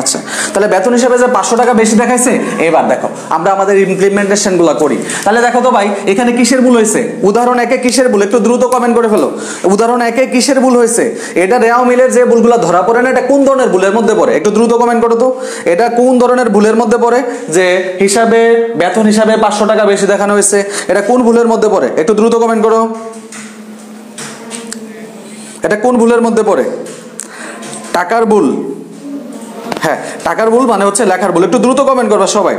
আচ্ছা তাহলে বেতন হিসাবে যে 500 টাকা বেশি দেখাইছে, এবার দেখো আমরা আমাদের ইমপ্লিমেন্টেশন গুলো করি। তাহলে দেখো তো ভাই এখানে কিসের ভুল হয়েছে, উদাহরণ 1-এ কিসের ভুল, একটু দ্রুত কমেন্ট করে ফেলো। উদাহরণ 1-এ কিসের ভুল হয়েছে, এটা রেওয়া মিলের যে ভুলগুলো ধরা পড়ে না, এটা কোন ধরনের ভুলের মধ্যে পড়ে, একটু দ্রুত কমেন্ট করো তো। এটা কোন ধরনের ভুলের মধ্যে পড়ে যে হিসাবে বেতন হিসাবে 500 টাকা বেশি দেখানো হয়েছে, এটা কোন ভুলের মধ্যে পড়ে, একটু দ্রুত কমেন্ট করো। এটা কোন ভুলের মধ্যে পড়ে, টাকার ভুল। হ্যাঁ টাকার ভুল মানে হচ্ছে লেখার ভুল, একটু দ্রুত কমেন্ট করবা সবাই।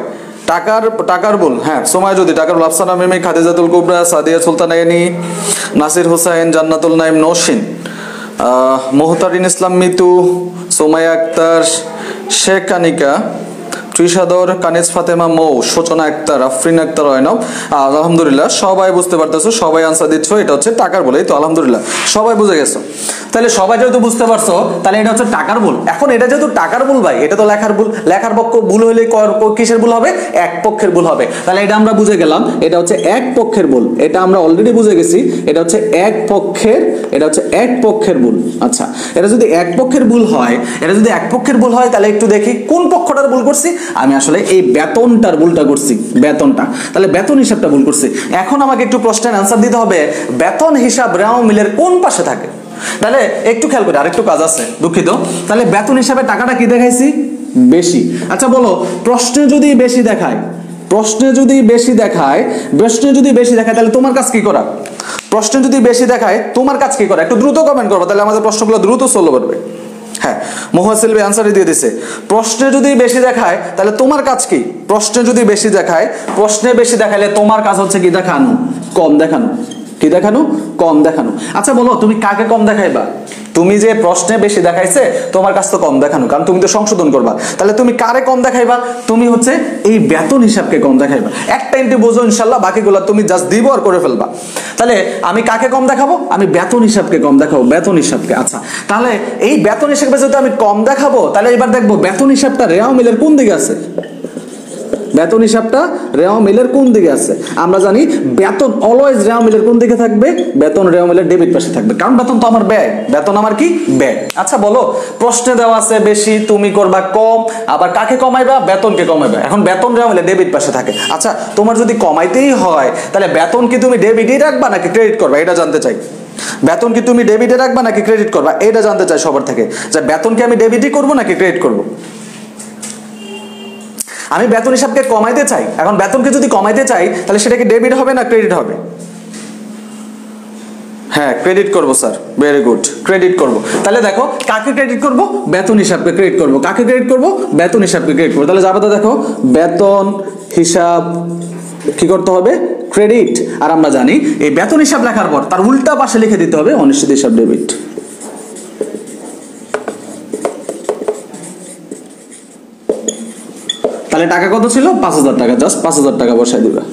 টাকার ভুল, হ্যাঁ সময় যদি টাকার ভুল। আফসানা মিমি, খাদিজাতুল কুবরা, সাদিয়া সুলতানাইনি, নাসির হোসাইন, জান্নাতুল নাইম নৌশিন, মোহতারিন ইসলাম মিতু, সোমায়া আক্তার, শেখ কানিকা, ত্রিশাদর, কানিজ ফাতেমা মৌ, সূচনা আক্তার, আফরিন আক্তার, অয়নব। আলহামদুলিল্লাহ সবাই বুঝতে পারতেছো, সবাই আনসার দিচ্ছ। এটা হচ্ছে টাকার ভুল, এই তো আলহামদুলিল্লাহ সবাই বুঝে গেছো। তাহলে সবাই যেহেতু বুঝতে পারছো তাহলে এটা হচ্ছে টাকার ভুল। এখন এটা যেহেতু টাকার ভুল ভাই, এটা তো লেখার ভুল, লেখার পক্ষ ভুল হলে কিসের ভুল হবে, এক পক্ষের ভুল হবে। তাহলে এটা আমরা বুঝে গেলাম এটা হচ্ছে এক পক্ষের ভুল, এটা আমরা অলরেডি বুঝে গেছি এটা হচ্ছে এক পক্ষের, এটা হচ্ছে এক পক্ষের ভুল। আচ্ছা এটা যদি এক পক্ষের ভুল হয়, এটা যদি এক পক্ষের ভুল হয় তাহলে একটু দেখি কোন পক্ষটার ভুল করছি। আমি আসলে এই বেতনটার ভুলটা করছি, বেতনটা, তাহলে বেতন হিসাবটা ভুল করছি। এখন আমাকে একটু প্রশ্নের অ্যান্সার দিতে হবে বেতন হিসাব রেওয়া মিলের কোন পাশে থাকে। তাহলে একটু খেয়াল করে, আরেকটু কাজ আছে, দুঃখিত। তাহলে বেতন হিসাবে টাকাটা কি দেখাইছি, বেশি। আচ্ছা বলো প্রশ্নে যদি বেশি দেখায়, প্রশ্নে যদি বেশি দেখায় তাহলে তোমার কাজ কি করা, প্রশ্নে যদি বেশি দেখায় তোমার কাজ কি করা, একটু দ্রুত কমেন্ট করবো, তাহলে আমাদের প্রশ্নগুলো দ্রুত সলভ করবে। হ্যাঁ মোহাসিল ভাই আনসারই দিয়ে দিছে, প্রশ্নে যদি বেশি দেখায় তাহলে তোমার কাজ কি, প্রশ্নে যদি বেশি দেখায়, প্রশ্নে বেশি দেখাইলে তোমার কাজ হচ্ছে কি দেখানো, কম দেখানো। কি দেখানো, কম দেখানো। আচ্ছা বলো তুমি কাকে কম দেখাইবা, তুমি যে প্রশ্নে বেশি দেখাইছে তোমার কাছ তো কম দেখানো, কারণ তুমি তো সংশোধন করবা। তাহলে তুমি কারে কম দেখাইবা, তুমি হচ্ছে এই বেতন হিসাবকে কম দেখাইবা। একটা এন্ট্রি বোঝো ইনশাল্লাহ, বাকিগুলো তুমি জাস্ট দিব আর করে ফেলবা। তাহলে আমি কাকে কম দেখাবো, আমি বেতন হিসাবকে কম দেখাবো, বেতন হিসাবকে। আচ্ছা তাহলে এই বেতন হিসাবে যদি আমি কম দেখাবো তাহলে এবার দেখবো বেতন হিসাবটা রেওয়া মিলের কোন দিকে আছে। বেতন হিসাবটা রেওয়া মিলের কোন দিকে আছে? আমরা জানি বেতন অলওয়েজ রেওয়া মিলের কোন দিকে থাকবে? বেতন রেওয়া মিলের ডেবিট পাশে থাকবে, কারণ বেতন তো আমার ব্যয়, বেতন আমার কি ব্যয়। আচ্ছা বলো, প্রশ্নে দেওয়া আছে বেশি, তুমি করবা কম, আবার কাকে কমাইবা? বেতনকে কমাইবা। এখন বেতন রেওয়া মিলে ডেবিট পাশে থাকে। আচ্ছা তোমার যদি কমাইতেই হয় তাহলে বেতন কি তুমি ডেবিটই রাখবা নাকি ক্রেডিট করবা? এটা জানতে চাই। বেতন কি তুমি ডেবিটে রাখবা নাকি ক্রেডিট করবা? এটা জানতে চাই সবার থেকে, যে বেতন কি আমি ডেবিটই করবো নাকি ক্রেডিট করবো? আমি বেতন হিসাবকে কমাইতে চাই, এখন বেতনকে যদি কমাইতে চাই তাহলে সেটা কি ডেবিট হবে না ক্রেডিট হবে? হ্যাঁ ক্রেডিট করবো স্যার, ভেরি গুড, ক্রেডিট করবো। তাহলে দেখো কাকে ক্রেডিট করবো? বেতন হিসাবকে ক্রেডিট করবো। কাকে ক্রেডিট করবো? বেতন হিসাবকে ক্রেডিট করবো। তাহলে যাবে তো দেখো বেতন হিসাব কি করতে হবে? ক্রেডিট। আর আমরা জানি এই বেতন হিসাব লেখার পর তার উল্টা পাশে লিখে দিতে হবে অনিশ্চিত হিসাব ডেবিট। তাহলে টাকা কত ছিল? 5,000 টাকা, জাস্ট 5,000 টাকা বসাই দিবা।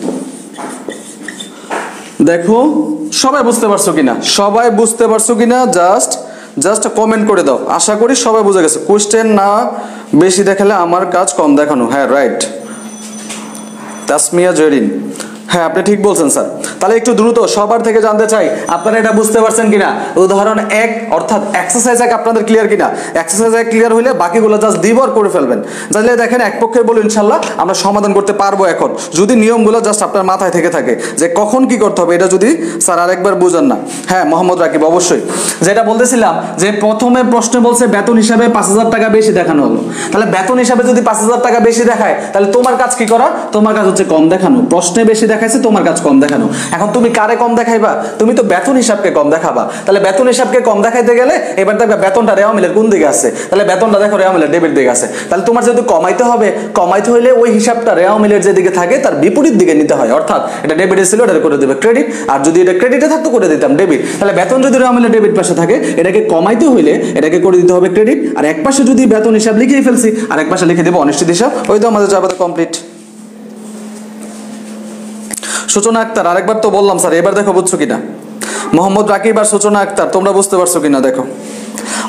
দেখো সবাই বুঝতে পারছো কিনা? সবাই বুঝতে পারছো কিনা? জাস্ট কমেন্ট করে দাও। আশা করি সবাই বুঝে গেছে। কোশ্চেন না বেশি দেখালে আমার কাজ কম দেখানো। হ্যাঁ রাইট, তাসমিয়া জেরিন, হ্যাঁ আপনি ঠিক বলছেন স্যার। তাহলে একটু দ্রুত সবার থেকে জানতে চাই আপনারা এটা বুঝতে পারছেন কিনা? উদাহরণ 1 অর্থাৎ এক্সারসাইজ 1 আপনাদের ক্লিয়ার কিনা? এক্সারসাইজ 1 ক্লিয়ার হলে বাকিগুলো জাস্ট দিবার করে ফেলবেন। তাহলে দেখেন এক পক্ষের বলে ইনশাআল্লাহ আমরা সমাধান করতে পারবো এখন, যদি নিয়মগুলো জাস্ট আপনার মাথায় থেকে থাকে যে কখন কি করতে হবে। এটা যদি স্যার আরেকবার বুঝান না। হ্যাঁ মোহাম্মদ রাকিব, অবশ্যই যেটা বলতেছিলাম যে প্রথমে প্রশ্নে বলছে বেতন হিসাবে 5,000 টাকা বেশি দেখানো হলো। তাহলে বেতন হিসাবে যদি 5,000 টাকা বেশি দেখায় তাহলে তোমার কাজ কি করা? তোমার কাজ হচ্ছে কম দেখানো। প্রশ্নে বেশি দেখাইছে, তোমার কাজ কম দেখানো। এখন তুমি কারে কম দেখাইবা? তুমি তো বেতন হিসাবকে কম দেখাবা। তাহলে বেতন হিসাবকে কম দেখাইতে গেলে এবার দেখবে বেতনটা রেওয়া মিলের কোন দিকে আছে? তাহলে বেতনটা দেখো রেওয়া মিলের ডেবিট দিকে আছে। তাহলে তোমার যেহেতু কমাইতে হবে, কমাইতে হইলে ওই হিসাবটা রেওয়া মিলের যেদিকে থাকে তার বিপরীত দিকে নিতে হয়। অর্থাৎ এটা ডেবিটে ছিল, এটা করে দেবে ক্রেডিট, আর যদি এটা ক্রেডিটে থাকতো করে দিতাম ডেবিট। তাহলে বেতন যদি রেওয়া মিলের ডেবিট পাশে থাকে, এটাকে কমাইতে হইলে এটাকে করে দিতে হবে ক্রেডিট। আর এক পাশে যদি বেতন হিসাব লিখেই ফেলছি, আর এক পাশে লিখে দেবো অনিশ্চিত হিসাব। ওই তো আমাদের যাবে কমপ্লিট। সূচনা আক্তার, আরেকবার তো বললাম স্যার, এবার দেখো বুঝছো কিনা? মোহাম্মদ রাকিব আর সূচনা আক্তার, তোমরা বুঝতে পারছো কিনা দেখো।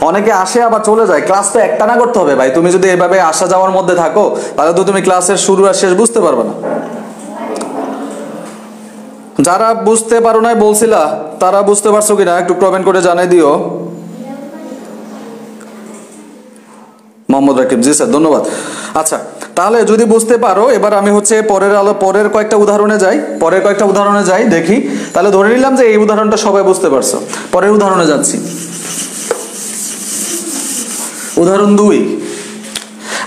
অনেকে আসে আবার চলে যায়, ক্লাস তো একটানা করতে হবে ভাই। তুমি যদি এভাবে আসা যাওয়ার মধ্যে থাকো তাহলে তো তুমি ক্লাসের শুরু আর শেষ বুঝতে পারবে না। যারা বুঝতে পারো নাই বলছিলা তারা বুঝতে পারছো কিনা একটু কমেন্ট করে জানাই দিও। মোহাম্মদ রাকিব, জি স্যার ধন্যবাদ। আচ্ছা তাহলে যদি বুঝতে পারো, এবার আমি হচ্ছে পরের কয়েকটা উদাহরণে যাই, দেখি। তাহলে ধরে নিলাম যে এই উদাহরণটা সবাই বুঝতে পারছো। পরের উদাহরণে যাচ্ছি। উদাহরণ 2।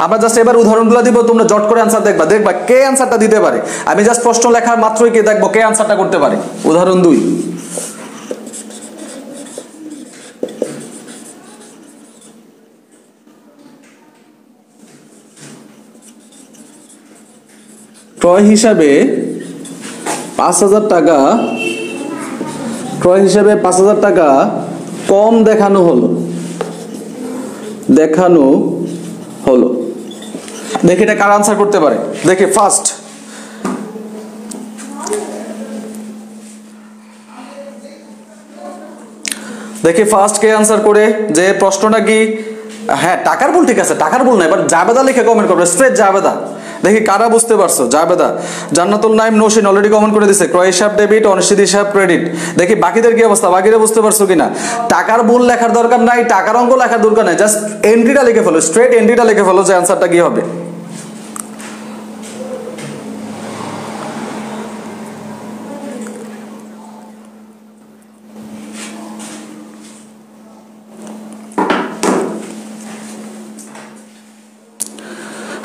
আমরা জাস্ট এবার উদাহরণগুলো দিব, তোমরা জট করে অ্যান্সার দেখবা কে অ্যান্সারটা দিতে পারে। আমি জাস্ট প্রশ্ন লেখার মাত্রই কে দেখবো কে অ্যান্সারটা করতে পারে। উদাহরণ 2। ক্রয় হিসাবে 5,000 টাকা কম দেখানো হলো। দেখি এটা কার আনসার করতে পারে। দেখি ফার্স্ট কে আনসার করে, যে প্রশ্নটা কি? হ্যাঁ টাকার ভুল, ঠিক আছে টাকার ভুল না, এবার জাবেদা লিখে কমেন্ট করবে, স্ট্রেট জাবেদা। দেখি কারা বুঝতে পারছো। জাবেদা, জান্নাতুল নাইম নৌশিন অলরেডি কমেন্ট করে দিছে ক্রয় হিসাব ডেবিট, অনিশ্চিত হিসাব ক্রেডিট। দেখি বাকিদের কি অবস্থা, বাকিরা বুঝতে পারছো কিনা? টাকার ভুল লেখার দরকার নাই, টাকার অঙ্ক লেখার দরকার নাই, জাস্ট এন্ট্রিটা লিখে ফেলো, স্ট্রেট এন্ট্রিটা লিখে ফেলো যে অ্যান্সারটা কি হবে।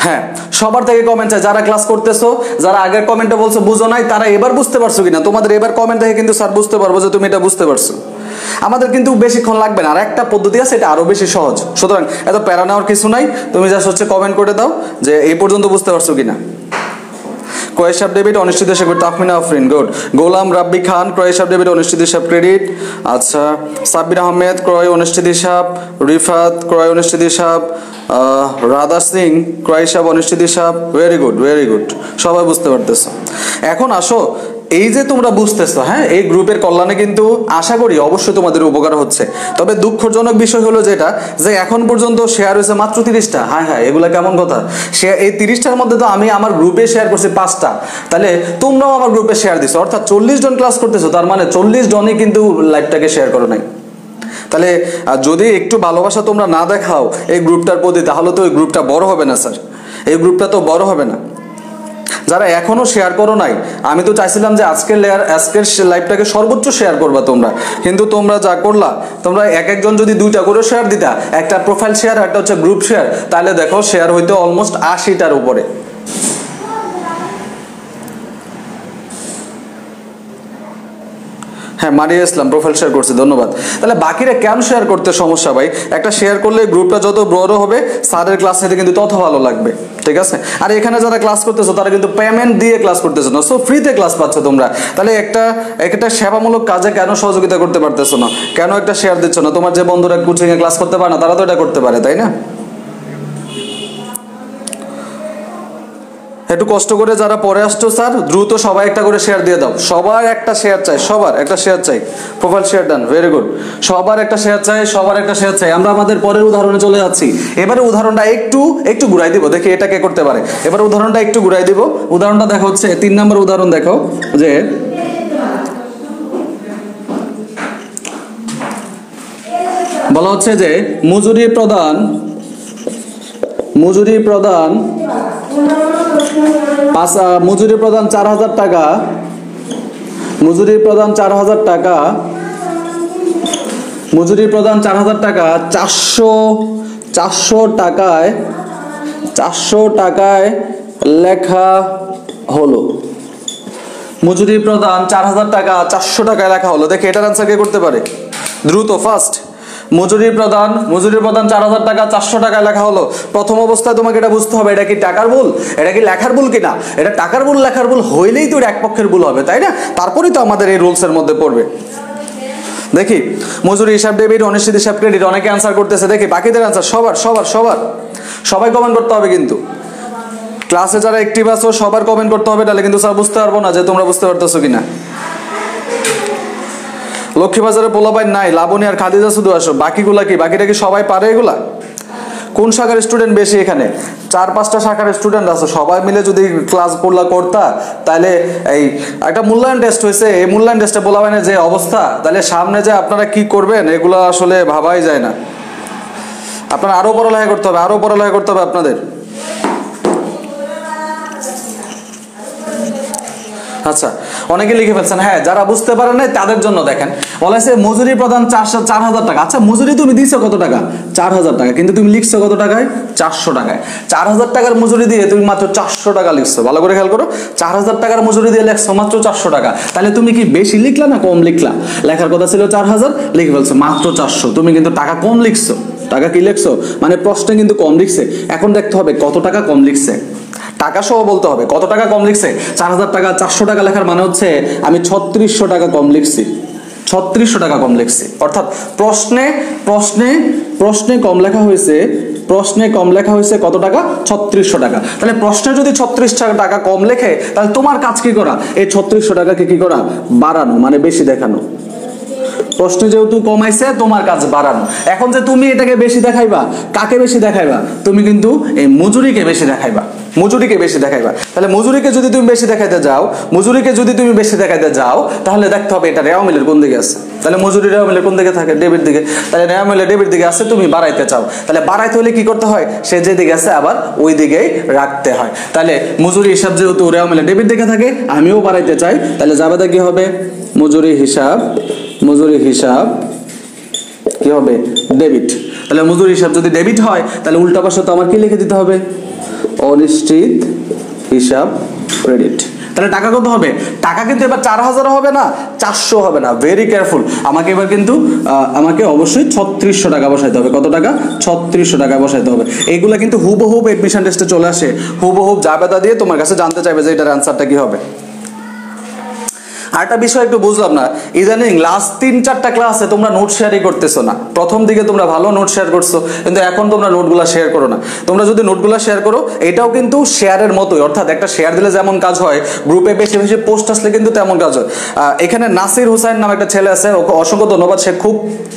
হ্যাঁ সবার থেকে কমেন্ট চাই, যারা ক্লাস করতেছো, যারা আগের কমেন্টে বলছো বুঝো নাই, তারা এবার বুঝতে পারছো কিনা। তোমাদের এবার কমেন্ট দেখে কিন্তু স্যার বুঝতে পারবো যে তুমি এটা বুঝতে পারছো। আমাদের কিন্তু বেশিক্ষণ লাগবে না, আর একটা পদ্ধতি আছে, এটা আরো বেশি সহজ। সুতরাং এত প্যারা নেওয়ার কিছু নাই, তুমি জাস্ট হচ্ছে কমেন্ট করে দাও যে এই পর্যন্ত বুঝতে পারছো কিনা। ক্রয় হিসাব ডেবিট, অনিশ্চিত হিসাব তাহমিনা আফরিন, গুড। গোলাম রাব্বি খান ক্রয় হিসাব ডেবিট, অনিশ্চিত হিসাব ক্রেডিট। আচ্ছা সাব্বির আহমেদ ক্রয় অনিশ্চিত হিসাব, রিফাত ক্রয় অনিশ্চিত হিসাব, রাধা সিং ক্রয় হিসাব অনিশ্চিত হিসাব। ভেরি গুড, সবাই বুঝতে পারতেছো। এখন আসো এই যে তোমরা বুঝতেছো, হ্যাঁ, এই গ্রুপের কল্যাণে কিন্তু আশা করি অবশ্যই তোমাদের উপকার হচ্ছে। তবে দুঃখজনক বিষয় হলো যেটা, যে এখন পর্যন্ত শেয়ার হয়েছে মাত্র 30টা। হ্যাঁ হ্যাঁ, এগুলা কেমন কথা? শেয়ার এই 30টার মধ্যে তো আমি আমার গ্রুপে শেয়ার করছি 5টা, তাহলে তোমরাও আমার গ্রুপে শেয়ার দিছো, অর্থাৎ 40 জন ক্লাস করতেছো, তার মানে 40 জনই কিন্তু লাইভটাকে শেয়ার করো নাই। তাহলে যদি একটু ভালোবাসা তোমরা না দেখাও এই গ্রুপটার প্রতি, তাহলে তো এই গ্রুপটা বড় হবে না স্যার, এই গ্রুপটা তো বড় হবে না। যারা এখনো শেয়ার করো নাই, আমি তো চাইছিলাম যে আজকের লাইভটাকে সর্বোচ্চ শেয়ার করবা তোমরা, কিন্তু তোমরা যা করলা, তোমরা এক একজন যদি 2টা করে শেয়ার দিতা, একটা প্রোফাইল শেয়ার একটা হচ্ছে গ্রুপ শেয়ার, তাহলে দেখো শেয়ার হইতো অলমোস্ট 80টার উপরে। হ্যাঁ, মারিয়া ইসলাম প্রোফাইল শেয়ার করছে, ধন্যবাদ। তাহলে বাকিরা কেন শেয়ার করতে সমস্যা ভাই? একটা শেয়ার করলে গ্রুপটা যত বড় হবে, স্যারের ক্লাস নিতে কিন্তু তত ভালো লাগবে, ঠিক আছে? আর এখানে যারা ক্লাস করতেছো তারা কিন্তু পেমেন্ট দিয়ে ক্লাস করতেছো না, সো ফ্রিতে ক্লাস পাচ্ছ তোমরা। তাহলে একটা সেবামূলক কাজে কেন সহযোগিতা করতে পারতেছো না? কেন একটা শেয়ার দিচ্ছ না? তোমার যে বন্ধুরা কোচিংয়ে ক্লাস করতে পারে না, তারা তো এটা করতে পারে, তাই না? একটু কষ্ট করে যারা পরে আসছো স্যার, দ্রুত সবাই একটা করে শেয়ার দিয়ে দাও। সবার একটা শেয়ার চাই, সবার একটা শেয়ার চাই। Profile share done, very good. সবার একটা শেয়ার চাই, সবার একটা শেয়ার চাই। আমরা আমাদের পরের উদাহরণে চলে যাচ্ছি। এবারে উদাহরণটা একটু ঘুরাই দিব, দেখি এটা কে করতে পারে। এবারে উদাহরণটা একটু ঘুরাই দিব। উদাহরণটা দেখা হচ্ছে 3 নম্বর উদাহরণ। দেখো যে বলা হচ্ছে যে মজুরি প্রদান 4,000 টাকা, মজুরি প্রদান 4,000 টাকা, 400 টাকায় লেখা হলো। মজুরি প্রদান 4,000 টাকা 400 টাকায় লেখা হলো। দেখে এটার আনসার কে করতে পারে? দ্রুত, ফাস্ট। মজুরি প্রদান 4,000 টাকা 400 টাকায় লেখা হলো। প্রথম অবস্থায় তোমাকে এটা বুঝতে হবে, এটা কি টাকার ভুল, এটা কি লেখার ভুল কিনা। এটা টাকার ভুল লেখার ভুল হইলেই তো এক পক্ষের ভুল হবে, তাই না? তারপরেই তো আমাদের এই রুলসের মধ্যে পড়বে। দেখি মজুরি হিসাব ডেবিট, অনিশ্চিত হিসাব ক্রেডিট। অনেকে আনসার করতেছে, দেখি বাকিদের আনসার। সবাই কমেন্ট করতে হবে কিন্তু। ক্লাসে যারা অ্যাক্টিভ আছো সবার কমেন্ট করতে হবে, তাহলে কিন্তু স্যার বুঝতে পারবো না যে তোমরা বুঝতে পারতেছো কিনা। লক্ষ্মীবাজারে পোলাপাই নাই, লাবণী আর খাদিজা শুধু আসো। বাকিগুলা কি? বাকিটা কি সবাই পারে এগুলা? কোন শাখার স্টুডেন্ট বেশি? এখানে 4-5টা শাখার স্টুডেন্ট আছে, সবাই মিলে যদি ক্লাস করতা, তাহলে এই একটা মূল্যায়ন টেস্ট হয়েছে, এই মূল্যায়ন টেস্টে পোলাপাইনের যে অবস্থা, তাহলে সামনে যে আপনারা কি করবেন এগুলো আসলে ভাবাই যায় না। আপনারা আরো পড়ালেখা করতে হবে, আপনাদের। আচ্ছা, অনেকে লিখে ফেলছেন। হ্যাঁ, যারা বুঝতে পারেন নাই তাদের জন্য দেখেন, বলা হয়েছে মজুরি প্রদান 4,000 টাকা। আচ্ছা, মজুরি তুমি দিছো কত টাকা? 4,000 টাকা, কিন্তু তুমি লিখছো কত টাকায়? 400 টাকায়। 4,000 টাকার মজুরি দিয়ে তুমি মাত্র 400 টাকা লিখছো। ভালো করে খেয়াল করো, 4,000 টাকার মজুরি দিয়ে লিখছো মাত্র 400 টাকা। তাহলে তুমি কি বেশি লিখলা না কম লিখলা? লেখার কথা ছিল 4,000, লিখে ফেলছো মাত্র 400। তুমি কিন্তু টাকা কম লিখছো। টাকা কি লিখছো? মানে প্রশ্নে কিন্তু কম লিখছে। এখন দেখতে হবে কত টাকা কম লিখছে, টাকা সহ বলতে হবে কত টাকা কম লিখছে। 4,000 টাকা 400 টাকা লেখার মানে হচ্ছে আমি 3600 টাকা কম লিখছি। 3600 টাকা কম লিখছি, অর্থাৎ প্রশ্নে কম লেখা হয়েছে। কত টাকা? 3600 টাকা। তাহলে প্রশ্নে যদি 3600 টাকা কম লেখে, তাহলে তোমার কাজ কি করা? এই 3600 টাকাকে কি করা? বাড়ানো, মানে বেশি দেখানো। প্রশ্নে যেহেতু কমাইছে, তোমার কাজ বাড়ানো। এখন যে তুমি এটাকে বেশি দেখাইবা, কাকে বেশি দেখাইবা? তুমি কিন্তু এই মজুরিকে বেশি দেখাইবা। তাহলে মজুরিকে যদি তুমি বেশি দেখাইতে যাও, তাহলে দেখতে হবে এটা রেওয়া মিলের কোন দিকে আছে। তাহলে মজুরি রেওয়া মিলের কোন দিকে থাকে? ডেবিট দিকে। তাহলে রেওয়া মিলের ডেবিট দিকে আছে, তুমি বাড়াইতে চাও। তাহলে বাড়াইতে হলে কি করতে হয়? সে যে দিকে আছে আবার ওই দিকেই রাখতে হয়। তাহলে মজুরি হিসাব যেহেতু রেওয়া মিলের ডেবিট দিকে থাকে, আমিও বাড়াইতে চাই, তাহলে জাবেদা কি হবে? মজুরি হিসাব কি হবে? ডেবিট। তাহলে মজুরি হিসাব যদি ডেবিট হয়, তাহলে উল্টা পাশে তো আমার কি লিখে দিতে হবে? অনিশ্চিত হিসাব ক্রেডিট। তাহলে টাকা কত হবে? টাকা কিন্তু এবার 4000 হবে না, 400 হবে না। Very careful. আমাকে এবার কিন্তু আমাকে অবশ্যই 3600 টাকা বসাইতে হবে। কত টাকা? 3600 টাকা বসাইতে হবে। এইগুলা কিন্তু হুবহুব এডমিশন টেস্টে চলে আসে। হুবহুব জাবেদা দিয়ে তোমার কাছে জানতে চাইবে যে এটার অ্যান্সারটা কি হবে। আরেকটা বিষয় একটু বুঝলাম না, ইদানিং লাস্ট 3-4টা ক্লাসে তোমরা নোট শেয়ারই করতেছো না। প্রথম দিকে তোমরা ভালো নোট শেয়ার করছো, কিন্তু এখন তোমরা নোটগুলা শেয়ার করো না। তোমরা যদি নোটগুলা শেয়ার করো, এটাও কিন্তু শেয়ারের মতোই, অর্থাৎ একটা শেয়ার দিলে যেমন কাজ হয়, গ্রুপে বেশি বেশি পোস্ট আসলে কিন্তু তেমন কাজ হয়। এখানে নাসির হোসেন নামে একটা ছেলে আছে, ওকে অসংখ্য ধন্যবাদ, সে খুব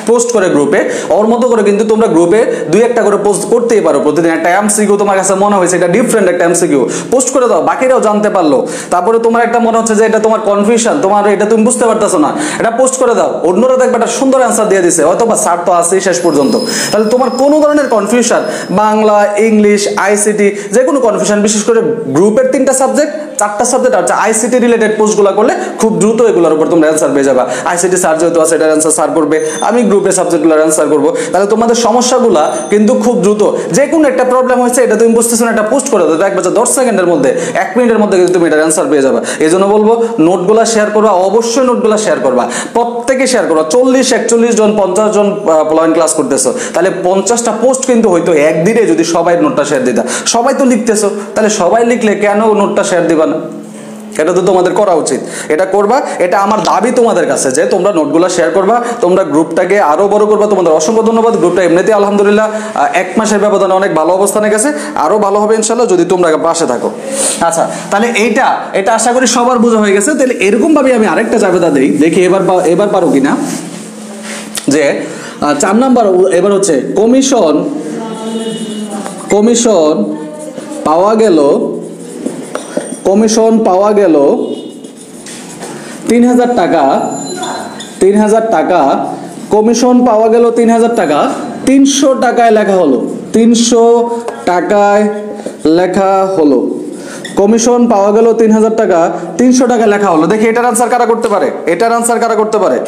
পোস্ট করে গ্রুপে। ওর মতো করে কিন্তু তোমরা গ্রুপে 2-1টা করে পোস্ট করতেই পারো প্রতিদিন। একটা এমসিকিউ তোমার কাছে মনে হয়েছে এটা ডিফারেন্ট একটা এমসিকিউ, পোস্ট করে দাও, বাকিরাও জানতে পারলো। তারপরে তোমার একটা মনে হচ্ছে যে এটা তোমার কনফিউশন, তোমার এটা তুমি বুঝতে পারতেছো না, এটা পোস্ট করে দাও, অন্যরা দেখবে একটা সুন্দর অ্যান্সার দিয়ে দিছে, হয়তো বা স্যার তো আছেই শেষ পর্যন্ত। তাহলে তোমার কোনো ধরনের কনফিউশন, বাংলা, ইংলিশ, আইসিটি, যে কোনো কনফিউশন, বিশেষ করে গ্রুপের 3টা সাবজেক্ট, 4টা সাবজেক্ট আছে, আইসিটি রিলেটেড পোস্টগুলো করলে খুব দ্রুত এগুলোর উপর তোমরা অ্যান্সার পেয়ে যাবা। আইসিটি স্যার যেহেতু আছে, এটার অ্যান্সার স্যার করবে, আমি গ্রুপের সাবজেক্টগুলোর অ্যান্সার করবো। তাহলে তোমাদের সমস্যাগুলো কিন্তু খুব দ্রুত, যে কোনো একটা প্রবলেম হয়েছে, এটা তুমি বুঝতেছো না, এটা পোস্ট করে দাও, দেখবে যে 10 সেকেন্ডের মধ্যে, 1 মিনিটের মধ্যে কিন্তু তুমি এটার অ্যান্সার পেয়ে যাবা। এই জন্য বলবো নোটগুলো শেয়ার করবা, অবশ্যই নোটগুলো শেয়ার করবা, প্রত্যেকে শেয়ার করবা। 40-41 জন, 50 জন প্লান ক্লাস করতেছো, তাহলে 50টা পোস্ট কিন্তু হয়তো একদিনে যদি সবাই নোটটা শেয়ার দিতা। সবাই তো লিখতেছো, তাহলে সবাই লিখলে কেন নোটটা শেয়ার দিবা না? এটা তো তোমাদের করা উচিত, এটা করবা। এটা আমার দাবি তোমাদের কাছে যে তোমরা নোটগুলো শেয়ার করবা, তোমরা গ্রুপটাকে আরো বড় করবা। তোমাদের অসংখ্য ধন্যবাদ। গ্রুপটা এমনিতে আলহামদুলিল্লাহ 1 মাসের ব্যবধানে অনেক ভালো অবস্থানে গেছে, আরো ভালো হবে ইনশাল্লাহ যদি তোমরা পাশে থাকো। আচ্ছা, তাহলে এটা আশা করি সবার বোঝা হয়ে গেছে। তাহলে এরকম ভাবে আমি আরেকটা জাবেদা দেই, দেখি এবার পারো কিনা। যে 4 নাম্বার এবার হচ্ছে কমিশন পাওয়া গেল 3000 টাকা, 3000 টাকা কমিশন পাওয়া গেল 3000 টাকা, 300 টাকায় লেখা হলো, 300 টাকায় লেখা হলো। কমিশন পাওয়া গেল 3000 টাকা, 300 টাকা লেখা হলো। দেখি এটার আনসার কারা করতে পারে, এটার আনসার কারা করতে পারে?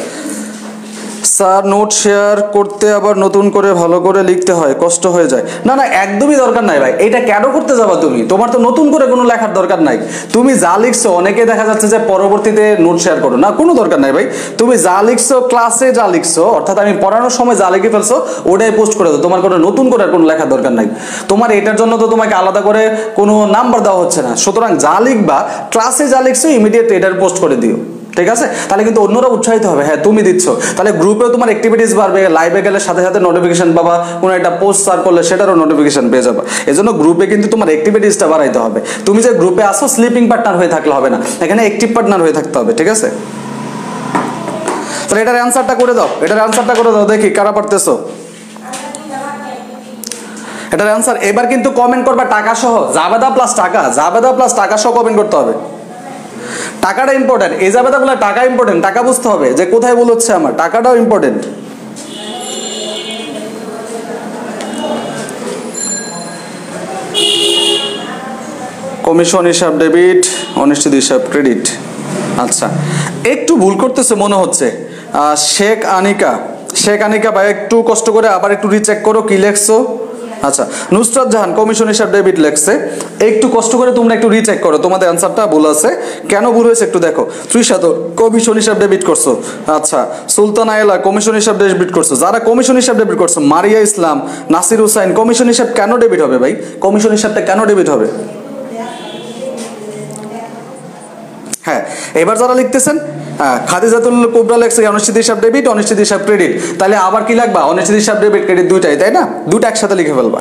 স্যার নোট শেয়ার করতে আবার নতুন করে ভালো করে লিখতে হয়, কষ্ট হয়ে যায়। না না, একদমই দরকার নাই ভাই, এটা কেন করতে যাবা তুমি? তোমার তো নতুন করে কোনো লেখার দরকার নাই। তুমি যা লিখছো, অনেকে দেখা যাচ্ছে যে পরবর্তীতে নোট শেয়ার করো না, কোনো দরকার নাই ভাই। তুমি যা লিখছো, ক্লাসে যা লিখছো, অর্থাৎ আমি পড়ানোর সময় যা লিখে ফেলছো, ওটাই পোস্ট করে দাও। তোমার কোনো নতুন করে কোনো লেখার দরকার নাই। তোমার এটার জন্য তো তোমাকে আলাদা করে কোনো নাম্বার দেওয়া হচ্ছে না। সুতরাং যা লিখবা, ক্লাসে যা লিখছো, ইমিডিয়েট এটার পোস্ট করে দিও, ঠিক আছে? তাহলে কিন্তু অন্যরা উৎসাহিত হবে, হ্যাঁ তুমি দিচ্ছ। তাহলে গ্রুপেও তোমার অ্যাক্টিভিটিস বাড়বে, লাইভে গেলে সাথে সাথে নোটিফিকেশন পাবা, কোনো একটা পোস্ট শেয়ার করলে সেটারও নোটিফিকেশন পেয়ে যাবে। এজন্য গ্রুপে কিন্তু তোমার অ্যাক্টিভিটিসটা বাড়াইতে হবে। তুমি যে গ্রুপে আসো স্লিপিং পার্টনার হয়ে থাকলে হবে না, এখানে অ্যাক্টিভ পার্টনার হয়ে থাকতে হবে, ঠিক আছে? তাহলে এটার অ্যান্সারটা করে দাও, দেখি কারা পারতেছো। এটার অ্যান্সার এবার কিন্তু কমেন্ট করবা টাকা সহ, জাবেদা প্লাস টাকা সহ কমেন্ট করতে হবে। টাকাটা ইম্পর্টেন্ট, এই জাবেদাগুলো টাকা ইম্পর্টেন্ট, টাকা বুঝতে হবে যে কোথায় ভুল হচ্ছে আমার, টাকাটাও ইম্পর্টেন্ট। কমিশন হিসাব ডেবিট, অনিশ্চিত হিসাব ক্রেডিট। আচ্ছা, একটু ভুল করতেছে মনে হচ্ছে। শেখ আনিকা ভাই, একটু কষ্ট করে আবার একটু রিচেক করো কি লেখছো। আচ্ছা, নুসরাত জাহান কমিশন হিসাব ডেবিট লেখছে, একটু কষ্ট করে তোমরা একটু রিচেক করো, তোমাদের অ্যান্সারটা ভুল আছে, কেন ভুল হয়েছে একটু দেখো। ত্রিশাদর কমিশন হিসাব ডেবিট করছো। আচ্ছা, সুলতানা এলা কমিশন হিসাব ডেবিট করছো। যারা কমিশন হিসাব ডেবিট করছো, মারিয়া ইসলাম, নাসির হুসাইন, কমিশন হিসাব কেন ডেবিট হবে ভাই? কমিশন হিসাবটা কেন ডেবিট হবে? হ্যাঁ, এবার যারা লিখতেছেন, খাদিজাতুল কুবরা লেখছে অনিশ্চিত হিসাব ডেবিট, অনিশ্চিত হিসাব ক্রেডিট। তাহলে আবার কি লাগবা? অনিশ্চিত হিসাব ডেবিট ক্রেডিট দুইটাই, তাই না? দুটো একসাথে লিখে ফেলবা,